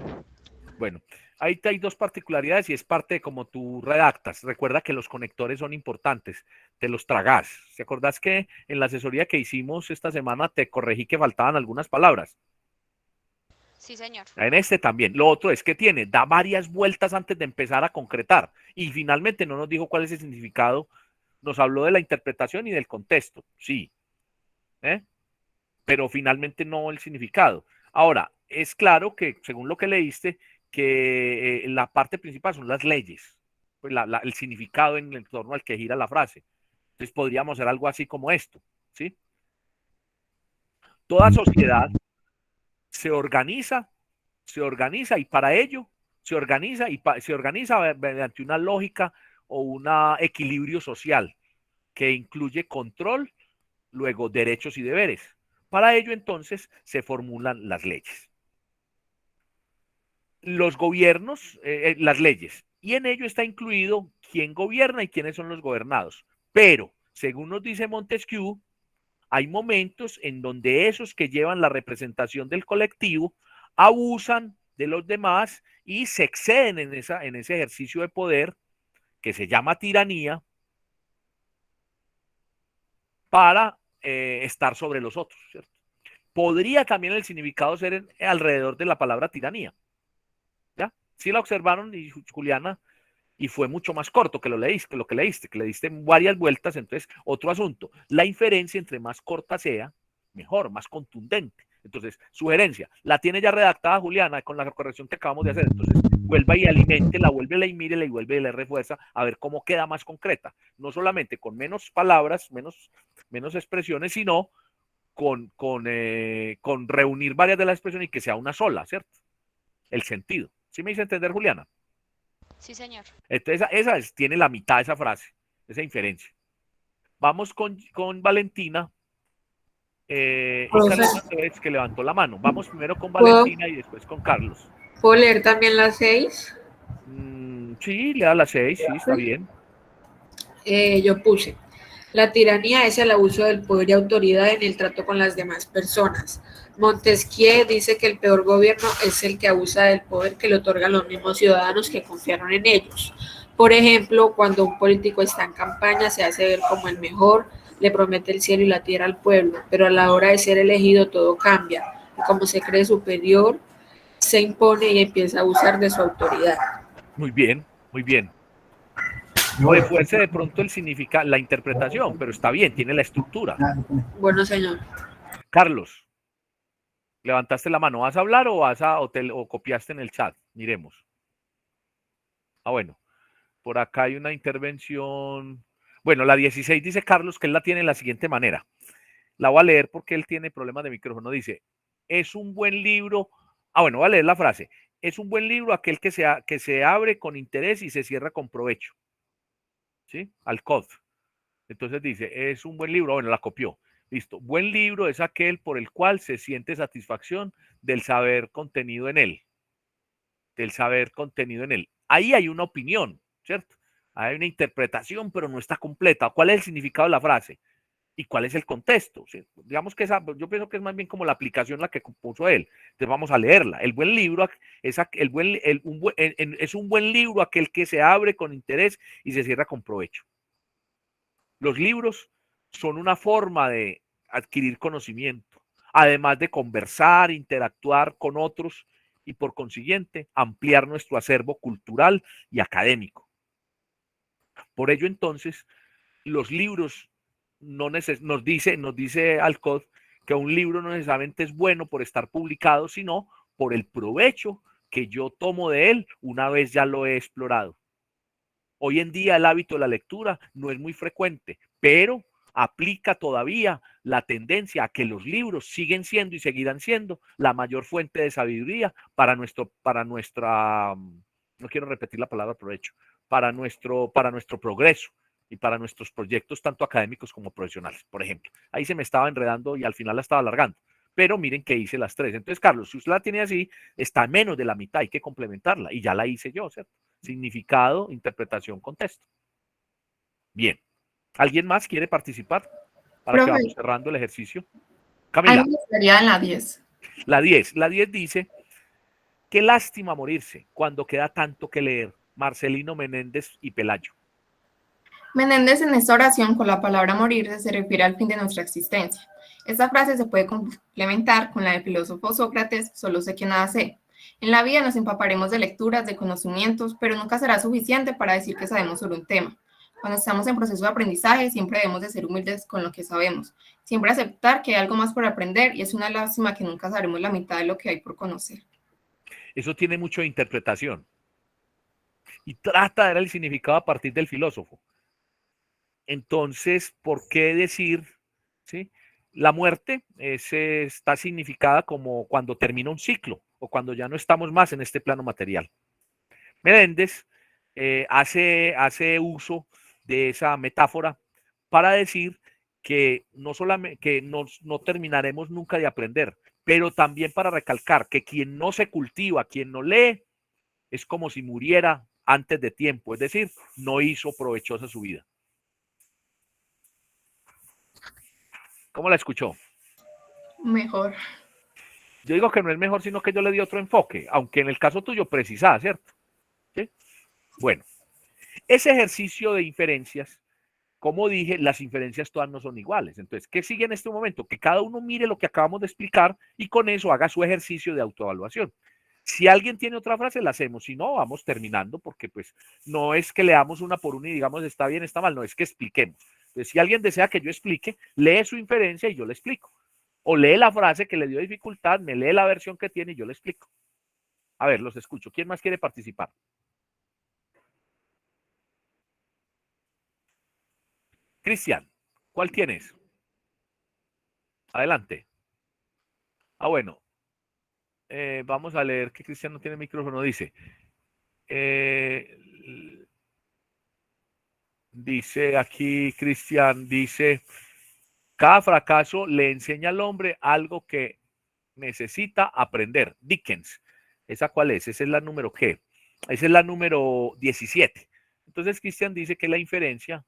Bueno, ahí hay dos particularidades y es parte de cómo tú redactas. Recuerda que los conectores son importantes, te los tragás. ¿Te acordás que en la asesoría que hicimos esta semana te corregí que faltaban algunas palabras? Sí, señor. En este también. Lo otro es que da varias vueltas antes de empezar a concretar. Y finalmente no nos dijo cuál es el significado. Nos habló de la interpretación y del contexto. Sí. Pero finalmente no el significado. Ahora, es claro que, según lo que leíste, que la parte principal son las leyes. Pues el significado en el torno al que gira la frase. Entonces podríamos hacer algo así como esto. ¿Sí? Toda sociedad se organiza y para ello se organiza mediante una lógica o un equilibrio social que incluye control, luego derechos y deberes. Para ello entonces se formulan las leyes. Los gobiernos, las leyes, y en ello está incluido quién gobierna y quiénes son los gobernados. Pero, según nos dice Montesquieu, hay momentos en donde esos que llevan la representación del colectivo abusan de los demás y se exceden en ese ejercicio de poder que se llama tiranía para estar sobre los otros, ¿cierto? Podría también el significado ser alrededor de la palabra tiranía. ¿Ya? Sí la observaron, y Juliana, y fue mucho más corto que lo que leíste varias vueltas. Entonces, otro asunto, la inferencia entre más corta sea, mejor, más contundente. Entonces, sugerencia, la tiene ya redactada Juliana con la corrección que acabamos de hacer. Entonces, vuelva y aliméntela, vuélvela y mírela y vuelve y le refuerza a ver cómo queda más concreta. No solamente con menos palabras, menos expresiones, sino con reunir varias de las expresiones y que sea una sola, ¿cierto? El sentido. ¿Sí me hice entender, Juliana? Sí, señor. Entonces, tiene la mitad de esa frase, esa inferencia. Vamos con Valentina. Y Carlos Andrés, que levantó la mano. Vamos primero con Valentina y después con Carlos. ¿Puedo leer también las 6? Sí, lea las 6, sí, está bien. Yo puse, la tiranía es el abuso del poder y autoridad en el trato con las demás personas. Montesquieu dice que el peor gobierno es el que abusa del poder que le otorgan los mismos ciudadanos que confiaron en ellos. Por ejemplo, cuando un político está en campaña, se hace ver como el mejor, le promete el cielo y la tierra al pueblo, pero a la hora de ser elegido todo cambia, y como se cree superior, se impone y empieza a abusar de su autoridad. Muy bien, muy bien. No refuerce de pronto el significado, la interpretación, pero está bien, tiene la estructura. Bueno, señor. Carlos. Levantaste la mano. ¿Vas a hablar o copiaste en el chat? Miremos. Ah, bueno. Por acá hay una intervención. Bueno, la 16 dice Carlos que él la tiene de la siguiente manera. La voy a leer porque él tiene problemas de micrófono. Dice, es un buen libro. Ah, bueno, voy a leer la frase. Es un buen libro aquel que se abre con interés y se cierra con provecho. ¿Sí? Alcod. Entonces dice, es un buen libro. Bueno, la copió. Listo. Buen libro es aquel por el cual se siente satisfacción del saber contenido en él. Del saber contenido en él. Ahí hay una opinión, ¿cierto? Hay una interpretación, pero no está completa. ¿Cuál es el significado de la frase? ¿Y cuál es el contexto? ¿Sí? Digamos que yo pienso que es más bien como la aplicación la que compuso él. Entonces vamos a leerla. El buen libro es un buen libro aquel que se abre con interés y se cierra con provecho. Los libros son una forma de adquirir conocimiento, además de conversar, interactuar con otros y por consiguiente ampliar nuestro acervo cultural y académico. Por ello entonces, los libros nos dice Alcott que un libro no necesariamente es bueno por estar publicado, sino por el provecho que yo tomo de él una vez ya lo he explorado. Hoy en día el hábito de la lectura no es muy frecuente, pero aplica todavía la tendencia a que los libros siguen siendo y seguirán siendo la mayor fuente de sabiduría para nuestra, no quiero repetir la palabra provecho, para nuestro progreso y para nuestros proyectos tanto académicos como profesionales, por ejemplo. Ahí se me estaba enredando y al final la estaba alargando. Pero miren que hice las tres. Entonces, Carlos, si usted la tiene así, está menos de la mitad, hay que complementarla. Y ya la hice yo, ¿cierto? Significado, interpretación, contexto. Bien. ¿Alguien más quiere participar para que vamos cerrando el ejercicio? Camila. Ahí sería en la 10. La 10 dice, qué lástima morirse cuando queda tanto que leer. Marcelino Menéndez y Pelayo. Menéndez en esta oración con la palabra morirse se refiere al fin de nuestra existencia. Esta frase se puede complementar con la del filósofo Sócrates, solo sé que nada sé. En la vida nos empaparemos de lecturas, de conocimientos, pero nunca será suficiente para decir que sabemos sobre un tema. Cuando estamos en proceso de aprendizaje, siempre debemos de ser humildes con lo que sabemos, siempre aceptar que hay algo más por aprender y es una lástima que nunca sabremos la mitad de lo que hay por conocer. Eso tiene mucho de interpretación y trata de dar el significado a partir del filósofo. Entonces, ¿por qué decir, ¿sí? La muerte está significada como cuando termina un ciclo o cuando ya no estamos más en este plano material. Menéndez hace uso de esa metáfora para decir que no solamente que no terminaremos nunca de aprender, pero también para recalcar que quien no se cultiva, quien no lee, es como si muriera antes de tiempo, es decir, no hizo provechosa su vida. ¿Cómo la escuchó? Mejor. Yo digo que no es mejor, sino que yo le di otro enfoque, aunque en el caso tuyo precisaba, ¿cierto? ¿Sí? Bueno, ese ejercicio de inferencias, como dije, las inferencias todas no son iguales. Entonces, ¿qué sigue en este momento? Que cada uno mire lo que acabamos de explicar y con eso haga su ejercicio de autoevaluación. Si alguien tiene otra frase, la hacemos. Si no, vamos terminando, porque pues no es que leamos una por una y digamos está bien, está mal, no, es que expliquemos. Entonces, si alguien desea que yo explique, lee su inferencia y yo le explico. O lee la frase que le dio dificultad, me lee la versión que tiene y yo le explico. A ver, los escucho. ¿Quién más quiere participar? Cristian, ¿cuál tienes? Adelante. Ah, bueno. Vamos a leer que Cristian no tiene micrófono. Dice, dice aquí Cristian, dice, cada fracaso le enseña al hombre algo que necesita aprender. Dickens. ¿Esa cuál es? Esa es la número ¿qué? Esa es la número 17. Entonces Cristian dice que la inferencia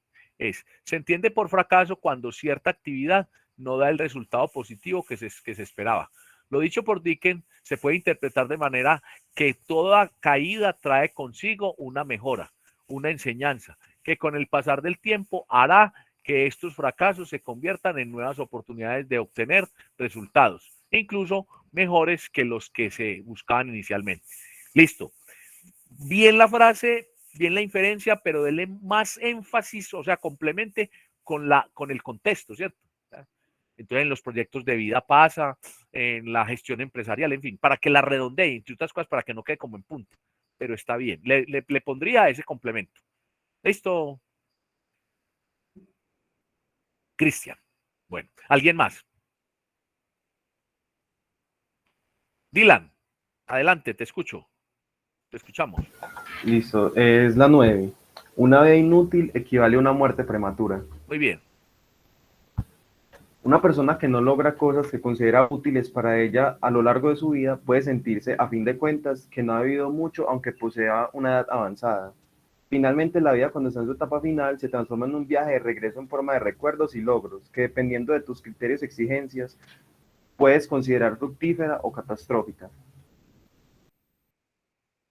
se entiende por fracaso cuando cierta actividad no da el resultado positivo que se esperaba. Lo dicho por Dickens se puede interpretar de manera que toda caída trae consigo una mejora, una enseñanza, que con el pasar del tiempo hará que estos fracasos se conviertan en nuevas oportunidades de obtener resultados, incluso mejores que los que se buscaban inicialmente. Listo. Bien la frase, bien la inferencia, pero dele más énfasis, o sea, complemente con el contexto, ¿cierto? Entonces en los proyectos de vida pasa, en la gestión empresarial, en fin, para que la redondee, entre otras cosas, para que no quede como en punto. Pero está bien, le pondría ese complemento. ¿Listo? Cristian. Bueno, ¿alguien más? Dylan, adelante, te escucho. Te escuchamos. Listo, es la 9. Una vida inútil equivale a una muerte prematura. Muy bien. Una persona que no logra cosas que considera útiles para ella a lo largo de su vida puede sentirse, a fin de cuentas, que no ha vivido mucho aunque posea una edad avanzada. Finalmente, la vida cuando está en su etapa final se transforma en un viaje de regreso en forma de recuerdos y logros que, dependiendo de tus criterios y exigencias, puedes considerar fructífera o catastrófica.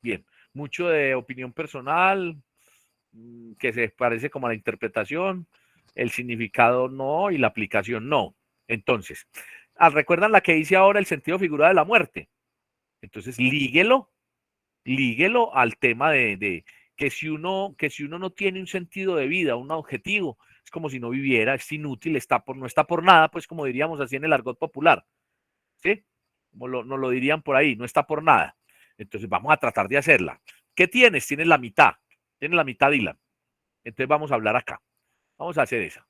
Bien, mucho de opinión personal, que se parece como a la interpretación, el significado no y la aplicación no. Entonces, ¿recuerdan la que dice ahora el sentido figurado de la muerte? Entonces, líguelo al tema de que si uno no tiene un sentido de vida, un objetivo, es como si no viviera, es inútil, no está por nada, pues como diríamos así en el argot popular, ¿sí? Como nos lo dirían por ahí, no está por nada. Entonces vamos a tratar de hacerla. ¿Qué tienes? Tienes la mitad, Dylan. Entonces vamos a hablar acá. Vamos a hacer esa.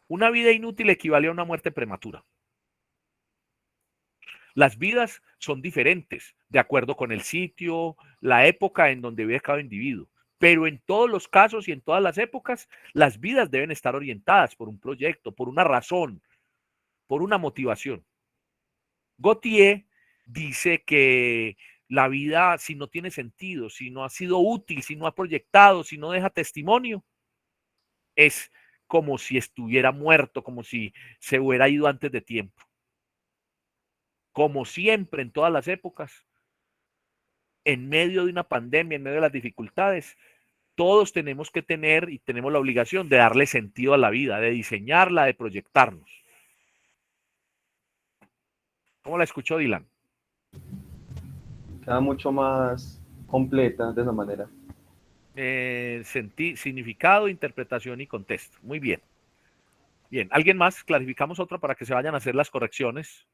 Una vida inútil equivale a una muerte prematura. Las vidas son diferentes de acuerdo con el sitio, la época en donde vive cada individuo. Pero en todos los casos y en todas las épocas, las vidas deben estar orientadas por un proyecto, por una razón, por una motivación. Gautier dice que la vida, si no tiene sentido, si no ha sido útil, si no ha proyectado, si no deja testimonio, es como si estuviera muerto, como si se hubiera ido antes de tiempo. Como siempre en todas las épocas, en medio de una pandemia, en medio de las dificultades, todos tenemos que tener y tenemos la obligación de darle sentido a la vida, de diseñarla, de proyectarnos. ¿Cómo la escuchó, Dylan? Queda mucho más completa de esa manera. Significado, interpretación y contexto. Muy bien. Bien, ¿alguien más? Clarificamos otra para que se vayan a hacer las correcciones.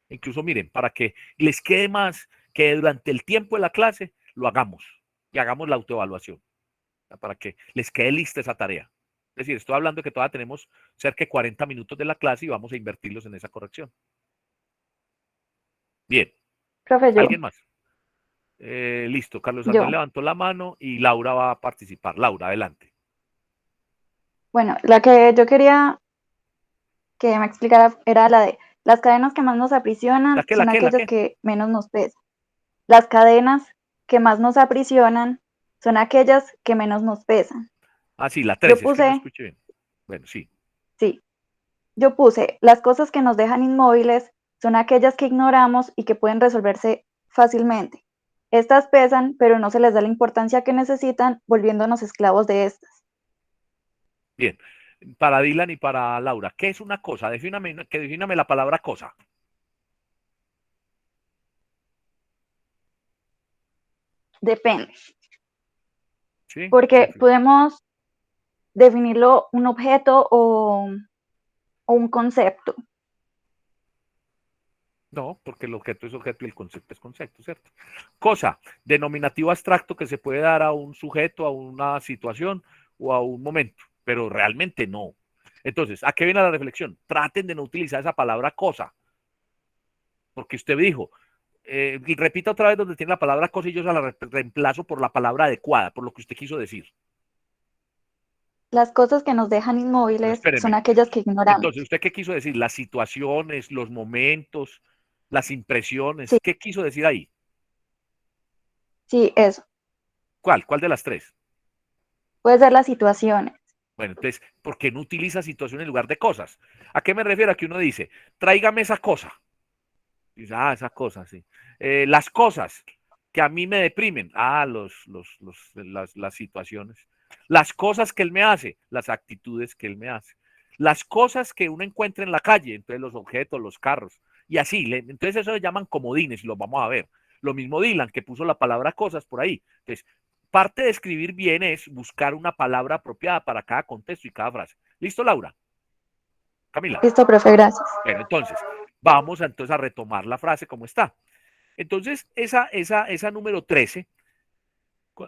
Incluso miren, para que les quede más, que durante el tiempo de la clase lo hagamos y hagamos la autoevaluación, para que les quede lista esa tarea. Es decir, estoy hablando de que todavía tenemos cerca de 40 minutos de la clase y vamos a invertirlos en esa corrección. Bien. Profe, yo. ¿Alguien más? Listo, Carlos Andrés levantó la mano y Laura va a participar. Laura, adelante. Bueno, la que yo quería que me explicara era la de las cadenas que más nos aprisionan son aquellas que menos nos pesan. Las cadenas que más nos aprisionan son aquellas que menos nos pesan. Ah, sí, la 3, es que no escuché bien. Bueno, sí. Sí. Yo puse, las cosas que nos dejan inmóviles son aquellas que ignoramos y que pueden resolverse fácilmente. Estas pesan, pero no se les da la importancia que necesitan, volviéndonos esclavos de estas. Bien. Para Dylan y para Laura, ¿qué es una cosa? Defíname la palabra cosa. Depende. ¿Sí? Porque podemos definirlo un objeto o un concepto. No, porque el objeto es objeto y el concepto es concepto, ¿cierto? Cosa, denominativo abstracto que se puede dar a un sujeto, a una situación o a un momento, pero realmente no. Entonces, ¿a qué viene la reflexión? Traten de no utilizar esa palabra cosa, porque usted dijo, y repita otra vez donde tiene la palabra cosa y yo se la reemplazo por la palabra adecuada, por lo que usted quiso decir. Las cosas que nos dejan inmóviles son aquellas que ignoramos. Entonces, ¿usted qué quiso decir? Las situaciones, los momentos, las impresiones. Sí. ¿Qué quiso decir ahí? Sí, eso. ¿Cuál? ¿Cuál de las tres? Puede ser las situaciones. Bueno, entonces, ¿por qué no utiliza situación en lugar de cosas? ¿A qué me refiero? A que uno dice, tráigame esa cosa. Dice, esa cosa, sí. Las cosas que a mí me deprimen. Las situaciones. Las cosas que él me hace, las actitudes que él me hace. Las cosas que uno encuentra en la calle, entonces los objetos, los carros. Y así, entonces eso se llaman comodines y los vamos a ver. Lo mismo Dylan, que puso la palabra cosas por ahí. Entonces, parte de escribir bien es buscar una palabra apropiada para cada contexto y cada frase. ¿Listo, Laura? Camila. Listo, profe, gracias. Bueno, entonces, vamos a retomar la frase como está. Entonces, esa número 13,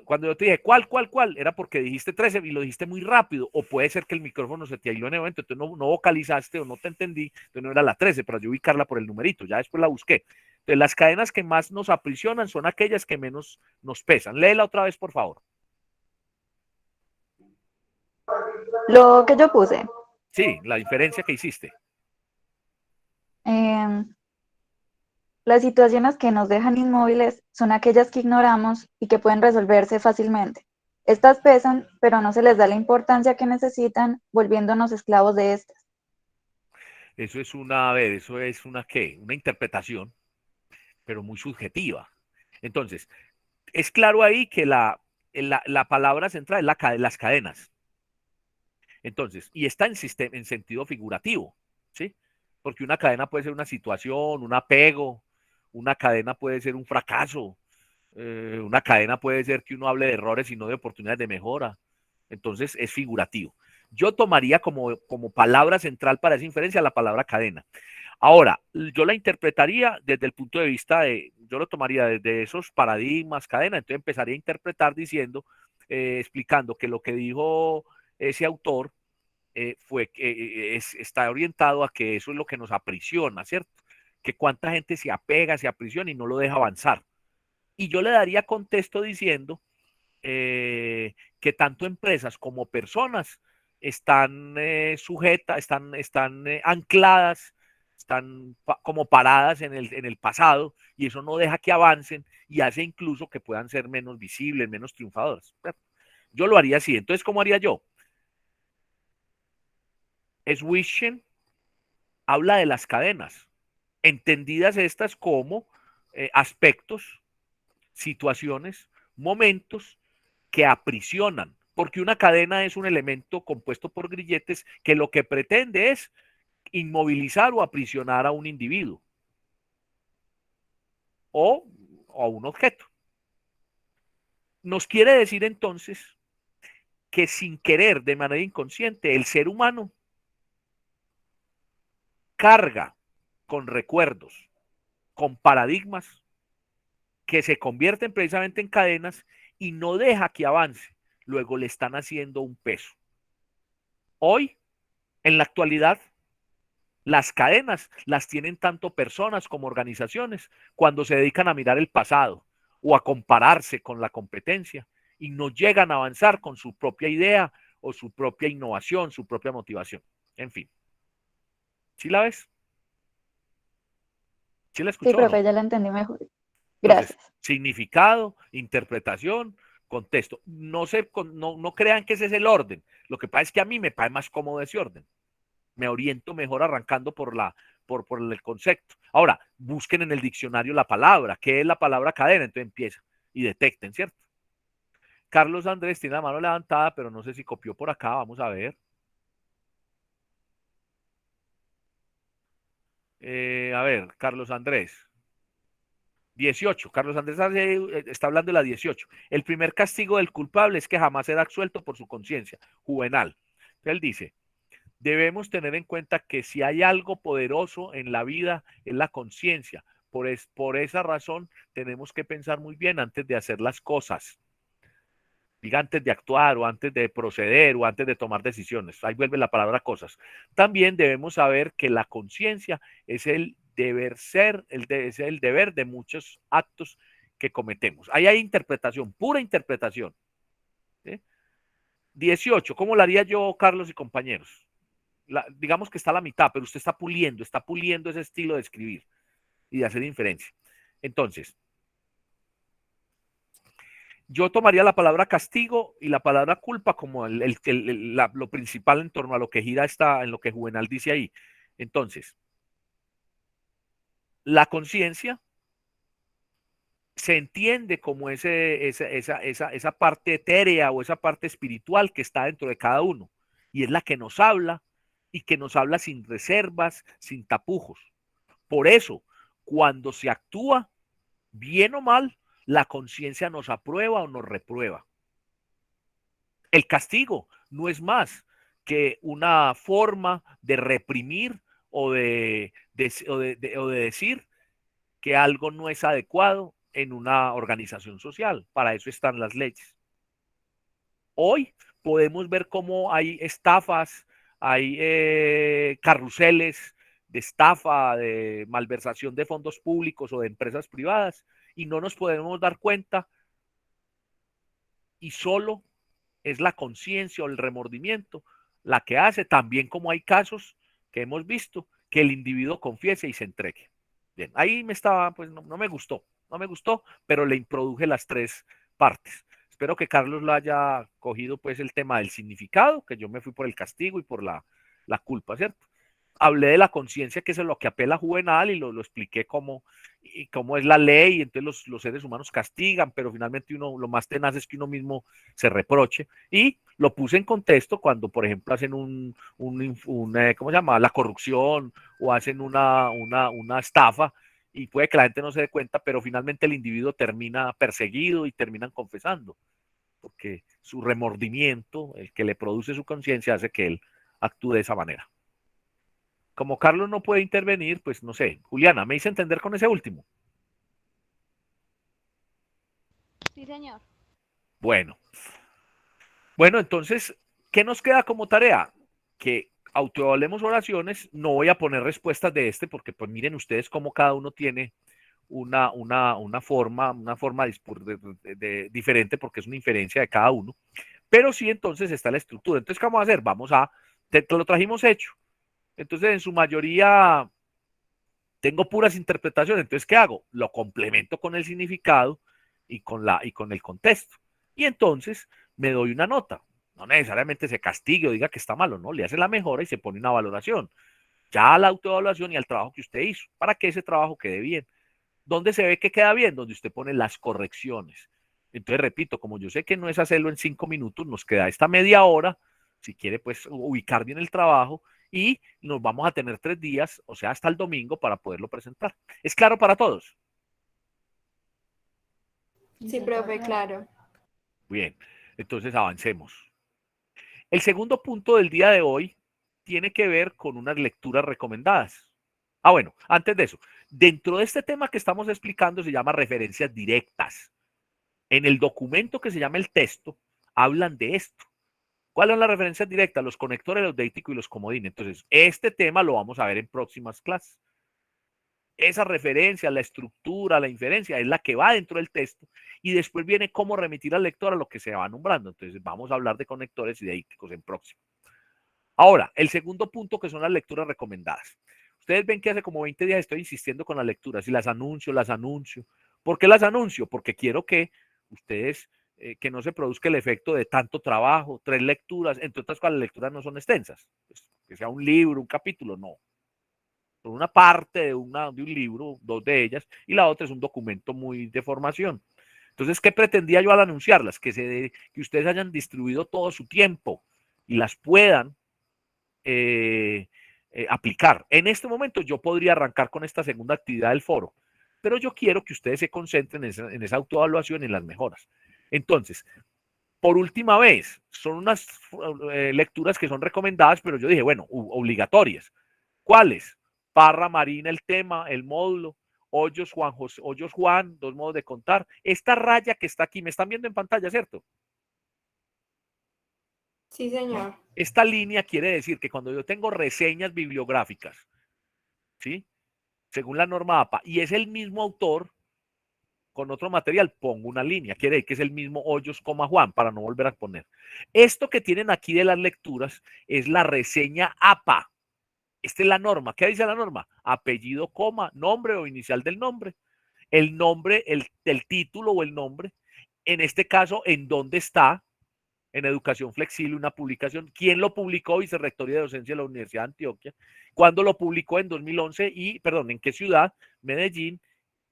cuando yo te dije, ¿cuál? Era porque dijiste 13 y lo dijiste muy rápido, o puede ser que el micrófono se te aisló en el momento, entonces no vocalizaste o no te entendí, entonces no era la 13, para yo ubicarla por el numerito, ya después la busqué. Entonces, las cadenas que más nos aprisionan son aquellas que menos nos pesan. Léela otra vez, por favor. Lo que yo puse. Sí, la diferencia que hiciste. Las situaciones que nos dejan inmóviles son aquellas que ignoramos y que pueden resolverse fácilmente. Estas pesan, pero no se les da la importancia que necesitan, volviéndonos esclavos de estas. Eso es una ¿qué? Una interpretación, pero muy subjetiva. Entonces, es claro ahí que la palabra central es las cadenas. Entonces, y está en sentido figurativo, ¿sí? Porque una cadena puede ser una situación, un apego, una cadena puede ser un fracaso, una cadena puede ser que uno hable de errores y no de oportunidades de mejora. Entonces, es figurativo. Yo tomaría como palabra central para esa inferencia la palabra cadena. Ahora, yo la interpretaría desde el punto de vista yo lo tomaría desde esos paradigmas, cadena, entonces empezaría a interpretar diciendo, explicando que lo que dijo ese autor fue que está orientado a que eso es lo que nos aprisiona, ¿cierto? Que cuánta gente se apega, se aprisiona y no lo deja avanzar. Y yo le daría contexto diciendo que tanto empresas como personas están sujetas, están ancladas, están como paradas en el pasado y eso no deja que avancen y hace incluso que puedan ser menos visibles, menos triunfadoras. Yo lo haría así. Entonces, ¿cómo haría yo? Swishen habla de las cadenas, entendidas estas como aspectos, situaciones, momentos que aprisionan, porque una cadena es un elemento compuesto por grilletes que lo que pretende es inmovilizar o aprisionar a un individuo o a un objeto. Nos quiere decir entonces que sin querer, de manera inconsciente, el ser humano carga con recuerdos, con paradigmas que se convierten precisamente en cadenas y no deja que avance. Luego le están haciendo un peso. Hoy, en la actualidad, las cadenas las tienen tanto personas como organizaciones cuando se dedican a mirar el pasado o a compararse con la competencia y no llegan a avanzar con su propia idea o su propia innovación, su propia motivación. En fin. ¿Sí la ves? ¿Sí la escuchó? Sí, profe, ¿no? ya la entendí mejor. Gracias. Entonces, significado, interpretación, contexto. No crean que ese es el orden. Lo que pasa es que a mí me parece más cómodo ese orden. Me oriento mejor arrancando por el concepto. Ahora, busquen en el diccionario la palabra. ¿Qué es la palabra cadena? Entonces empieza y detecten, ¿cierto? Carlos Andrés tiene la mano levantada, pero no sé si copió por acá. Vamos a ver. A ver, Carlos Andrés. 18. Carlos Andrés está hablando de la 18. El primer castigo del culpable es que jamás será absuelto por su conciencia. Juvenal. Él dice, debemos tener en cuenta que si hay algo poderoso en la vida es la conciencia. Por esa razón tenemos que pensar muy bien antes de hacer las cosas. Diga antes de actuar o antes de proceder o antes de tomar decisiones. Ahí vuelve la palabra cosas. También debemos saber que la conciencia es el deber ser, es el deber de muchos actos que cometemos. Ahí hay interpretación, pura interpretación. ¿Sí? 18, ¿cómo lo haría yo, Carlos y compañeros? Digamos que está a la mitad, pero usted está puliendo ese estilo de escribir y de hacer inferencia. Entonces, yo tomaría la palabra castigo y la palabra culpa como lo principal en torno a lo que gira en lo que Juvenal dice ahí. Entonces, la conciencia se entiende como esa parte etérea o esa parte espiritual que está dentro de cada uno y es la que nos habla y que nos habla sin reservas, sin tapujos. Por eso, cuando se actúa, bien o mal, la conciencia nos aprueba o nos reprueba. El castigo no es más que una forma de reprimir o de decir que algo no es adecuado en una organización social. Para eso están las leyes. Hoy podemos ver cómo hay estafas, hay carruseles de estafa, de malversación de fondos públicos o de empresas privadas, y no nos podemos dar cuenta, y solo es la conciencia o el remordimiento la que hace, también como hay casos que hemos visto, que el individuo confiese y se entregue. Bien, ahí pues no me gustó, pero le introduje las tres partes. Espero que Carlos lo haya cogido, pues, el tema del significado, que yo me fui por el castigo y por la culpa, ¿cierto? Hablé de la conciencia, que es lo que apela a Juvenal, y lo expliqué cómo es la ley, y entonces los seres humanos castigan, pero finalmente lo más tenaz es que uno mismo se reproche, y lo puse en contexto cuando, por ejemplo, hacen ¿cómo se llama? La corrupción, o hacen una estafa, y puede que la gente no se dé cuenta, pero finalmente el individuo termina perseguido y terminan confesando, porque su remordimiento, el que le produce su conciencia, hace que él actúe de esa manera. Como Carlos no puede intervenir, pues no sé. Juliana, ¿me hice entender con ese último? Sí, señor. Bueno, entonces, ¿qué nos queda como tarea? Que autoevaluemos oraciones. No voy a poner respuestas de porque pues miren ustedes cómo cada uno tiene una forma diferente, porque es una inferencia de cada uno. Pero sí, entonces está la estructura. Entonces, ¿qué vamos a hacer? Te lo trajimos hecho. Entonces, en su mayoría, tengo puras interpretaciones. Entonces, ¿qué hago? Lo complemento con el significado y con el contexto. Y entonces me doy una nota. No necesariamente se castigue o diga que está malo, no. Le hace la mejora y se pone una valoración. Ya a la autoevaluación y al trabajo que usted hizo, para que ese trabajo quede bien. ¿Dónde se ve que queda bien? Donde usted pone las correcciones. Entonces, repito, como yo sé que no es hacerlo en 5 minutos, nos queda esta media hora, si quiere, pues, ubicar bien el trabajo, y nos vamos a tener 3 días, o sea, hasta el domingo, para poderlo presentar. ¿Es claro para todos? Sí, profe, claro. Bien, entonces avancemos. El segundo punto del día de hoy tiene que ver con unas lecturas recomendadas. Bueno, antes de eso, dentro de este tema que estamos explicando se llama referencias directas. En el documento que se llama el texto, hablan de esto. ¿Cuáles son las referencias directas? Los conectores, los deíticos y los comodines. Entonces, este tema lo vamos a ver en próximas clases. Esa referencia, la estructura, la inferencia, es la que va dentro del texto, y después viene cómo remitir al lector a lo que se va nombrando. Entonces, vamos a hablar de conectores y deíticos en próximo. Ahora, el segundo punto, que son las lecturas recomendadas. Ustedes ven que hace como 20 días estoy insistiendo con las lecturas, y las anuncio. ¿Por qué las anuncio? Porque quiero que ustedes, que no se produzca el efecto de tanto trabajo, 3 lecturas, entre otras cosas, las lecturas no son extensas, pues, que sea un libro, un capítulo, no. Son una parte de un libro, 2 de ellas, y la otra es un documento muy de formación. Entonces, ¿qué pretendía yo al anunciarlas? Que ustedes hayan distribuido todo su tiempo y las puedan aplicar. En este momento yo podría arrancar con esta segunda actividad del foro, pero yo quiero que ustedes se concentren en esa autoevaluación y en las mejoras. Entonces, por última vez, son unas lecturas que son recomendadas, pero yo dije, bueno, obligatorias. ¿Cuáles? Parra, Marina, el tema, el módulo, Hoyos Juan, 2 modos de contar. Esta raya que está aquí, me están viendo en pantalla, ¿cierto? Sí, señor. Esta línea quiere decir que cuando yo tengo reseñas bibliográficas, ¿sí? Según la norma APA, y es el mismo autor con otro material, pongo una línea. Quiere decir que es el mismo Hoyos, Juan, para no volver a poner. Esto que tienen aquí de las lecturas es la reseña APA. Esta es la norma. ¿Qué dice la norma? Apellido, nombre o inicial del nombre. El nombre, el título o el nombre. En este caso, ¿en dónde está? En Educación Flexible, una publicación. ¿Quién lo publicó? Vicerrectoría de Docencia de la Universidad de Antioquia. ¿Cuándo lo publicó? En 2011 ¿en qué ciudad? Medellín,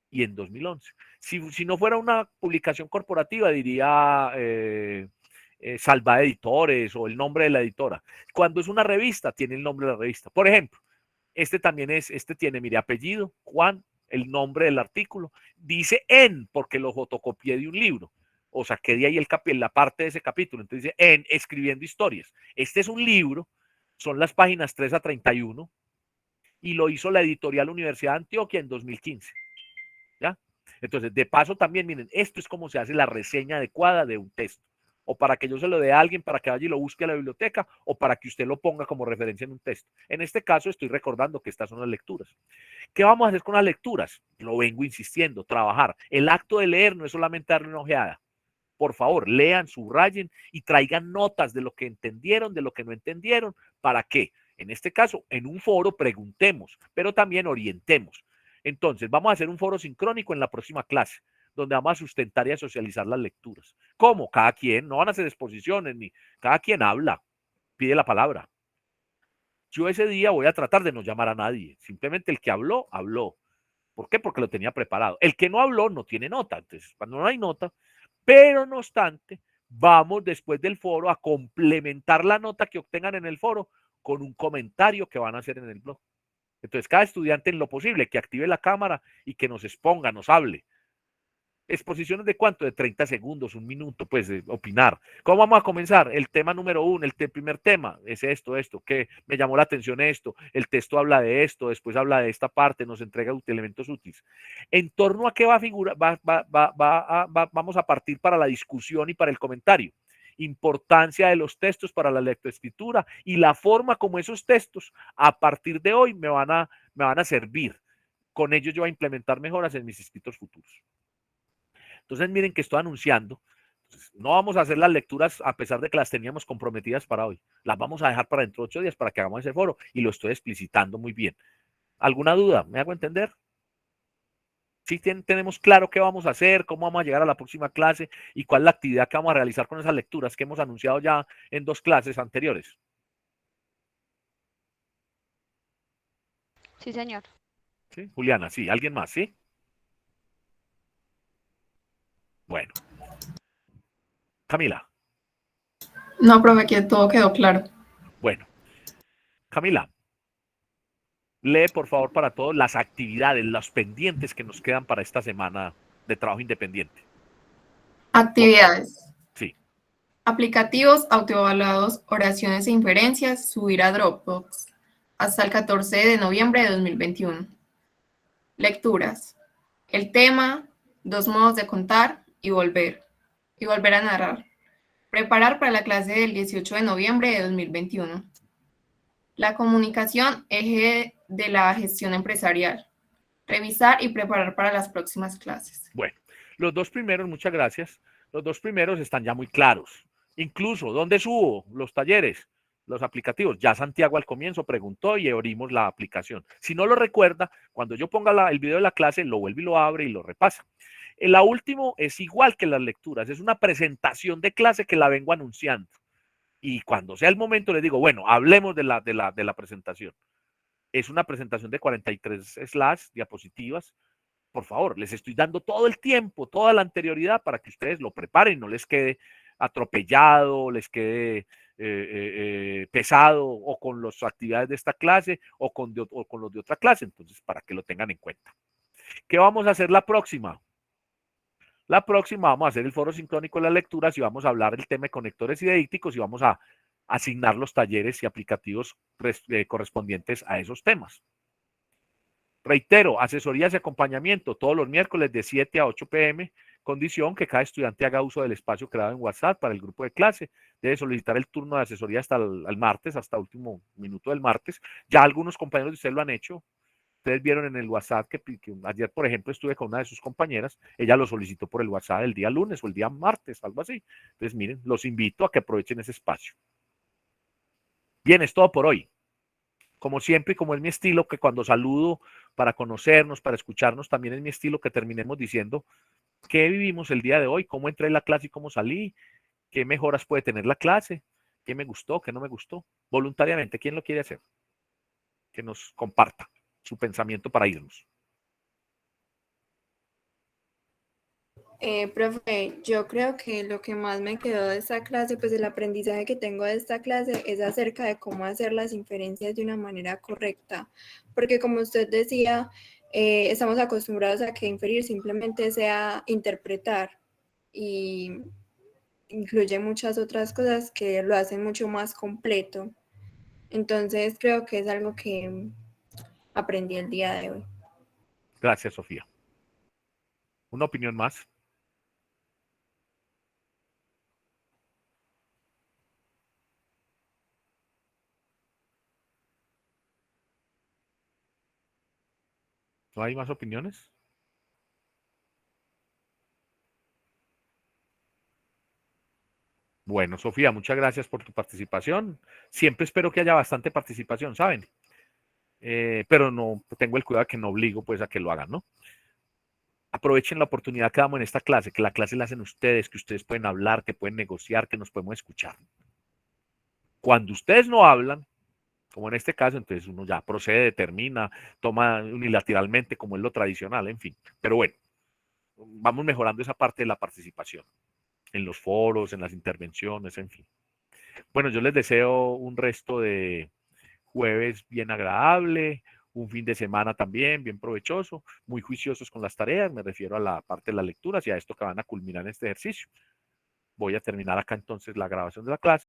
y en 2011. Si no fuera una publicación corporativa, diría Salva Editores o el nombre de la editora. Cuando es una revista, tiene el nombre de la revista. Por ejemplo, este tiene, mire, apellido, Juan, el nombre del artículo. Dice porque lo fotocopié de un libro. o saqué de ahí la parte de ese capítulo. Entonces dice, en Escribiendo Historias. Este es un libro, son las páginas 3 a 31, y lo hizo la editorial Universidad de Antioquia en 2015. ¿Ya? Entonces, de paso también, miren, esto es como se hace la reseña adecuada de un texto. O para que yo se lo dé a alguien para que vaya y lo busque a la biblioteca, o para que usted lo ponga como referencia en un texto. En este caso estoy recordando que estas son las lecturas. ¿Qué vamos a hacer con las lecturas? Lo vengo insistiendo, trabajar. El acto de leer no es solamente darle una ojeada. Por favor, lean, subrayen y traigan notas de lo que entendieron, de lo que no entendieron. ¿Para qué? En este caso, en un foro preguntemos, pero también orientemos. Entonces, vamos a hacer un foro sincrónico en la próxima clase, donde vamos a sustentar y a socializar las lecturas. ¿Cómo? Cada quien, no van a hacer exposiciones, ni cada quien habla, pide la palabra. Yo ese día voy a tratar de no llamar a nadie, simplemente el que habló, habló. ¿Por qué? Porque lo tenía preparado. El que no habló no tiene nota, entonces cuando no hay nota, pero no obstante, vamos después del foro a complementar la nota que obtengan en el foro con un comentario que van a hacer en el blog. Entonces, cada estudiante en lo posible que active la cámara y que nos exponga, nos hable. Exposiciones de cuánto, de 30 segundos, un minuto, pues de opinar. ¿Cómo vamos a comenzar? El tema número 1, primer tema es esto, que me llamó la atención esto, el texto habla de esto, después habla de esta parte, nos entrega elementos útiles. ¿En torno a qué va a figurar? Vamos a partir para la discusión y para el comentario. Importancia de los textos para la lectoescritura y la forma como esos textos a partir de hoy me van a servir. Con ellos yo voy a implementar mejoras en mis escritos futuros. Entonces miren que estoy anunciando, no vamos a hacer las lecturas a pesar de que las teníamos comprometidas para hoy. Las vamos a dejar para dentro de 8 días para que hagamos ese foro y lo estoy explicitando muy bien. ¿Alguna duda? ¿Me hago entender? Sí tenemos claro qué vamos a hacer, cómo vamos a llegar a la próxima clase y cuál es la actividad que vamos a realizar con esas lecturas que hemos anunciado ya en 2 clases anteriores. Sí, señor. ¿Sí? Juliana, sí. ¿Alguien más? ¿Sí? Bueno. Camila. No, profe, que todo quedó claro. Bueno. Camila, lee por favor para todos las actividades, los pendientes que nos quedan para esta semana de trabajo independiente. Actividades. Sí. Aplicativos autoevaluados, oraciones e inferencias, subir a Dropbox hasta el 14 de noviembre de 2021. Lecturas. El tema, 2 modos de contar y volver a narrar. Preparar para la clase del 18 de noviembre de 2021. La comunicación, eje de la gestión empresarial. Revisar y preparar para las próximas clases. Bueno, los 2 primeros, muchas gracias. Los 2 primeros están ya muy claros. Incluso, ¿dónde subo los talleres? Los aplicativos. Ya Santiago al comienzo preguntó y abrimos la aplicación. Si no lo recuerda, cuando yo ponga el video de la clase, lo vuelve y lo abre y lo repasa. La última es igual que las lecturas, es una presentación de clase que la vengo anunciando. Y cuando sea el momento les digo, bueno, hablemos de la presentación. Es una presentación de 43 diapositivas. Por favor, les estoy dando todo el tiempo, toda la anterioridad para que ustedes lo preparen, no les quede atropellado, les quede pesado o con las actividades de esta clase o con los de otra clase. Entonces, para que lo tengan en cuenta. ¿Qué vamos a hacer la próxima? La próxima vamos a hacer el foro sincrónico de las lecturas y vamos a hablar del tema de conectores y de dípticos y vamos a asignar los talleres y aplicativos correspondientes a esos temas. Reitero, asesorías y acompañamiento todos los miércoles de 7 a 8 p.m., condición que cada estudiante haga uso del espacio creado en WhatsApp para el grupo de clase. Debe solicitar el turno de asesoría hasta el martes, hasta el último minuto del martes. Ya algunos compañeros de ustedes lo han hecho. Ustedes vieron en el WhatsApp que ayer, por ejemplo, estuve con una de sus compañeras. Ella lo solicitó por el WhatsApp el día lunes o el día martes, algo así. Entonces, miren, los invito a que aprovechen ese espacio. Bien, es todo por hoy. Como siempre y como es mi estilo, que cuando saludo para conocernos, para escucharnos, también es mi estilo que terminemos diciendo qué vivimos el día de hoy, cómo entré en la clase y cómo salí, qué mejoras puede tener la clase, qué me gustó, qué no me gustó. Voluntariamente, ¿quién lo quiere hacer? Que nos comparta su pensamiento para irnos. Profe, yo creo que lo que más me quedó de esta clase, pues el aprendizaje que tengo de esta clase es acerca de cómo hacer las inferencias de una manera correcta, porque como usted decía, estamos acostumbrados a que inferir simplemente sea interpretar, y incluye muchas otras cosas que lo hacen mucho más completo. Entonces creo que es algo que aprendí el día de hoy. Gracias, Sofía. ¿Una opinión más? ¿No hay más opiniones? Bueno, Sofía, muchas gracias por tu participación. Siempre espero que haya bastante participación, ¿saben? Pero no tengo el cuidado que no obligo pues a que lo hagan, ¿no? Aprovechen la oportunidad que damos en esta clase, que la clase la hacen ustedes, que ustedes pueden hablar, que pueden negociar, que nos podemos escuchar. Cuando ustedes no hablan, como en este caso, entonces uno ya procede, determina, toma unilateralmente como es lo tradicional, en fin. Pero bueno, vamos mejorando esa parte de la participación en los foros, en las intervenciones, en fin. Bueno, yo les deseo un resto de jueves bien agradable, un fin de semana también bien provechoso, muy juiciosos con las tareas, me refiero a la parte de las lecturas y a esto que van a culminar en este ejercicio. Voy a terminar acá entonces la grabación de la clase.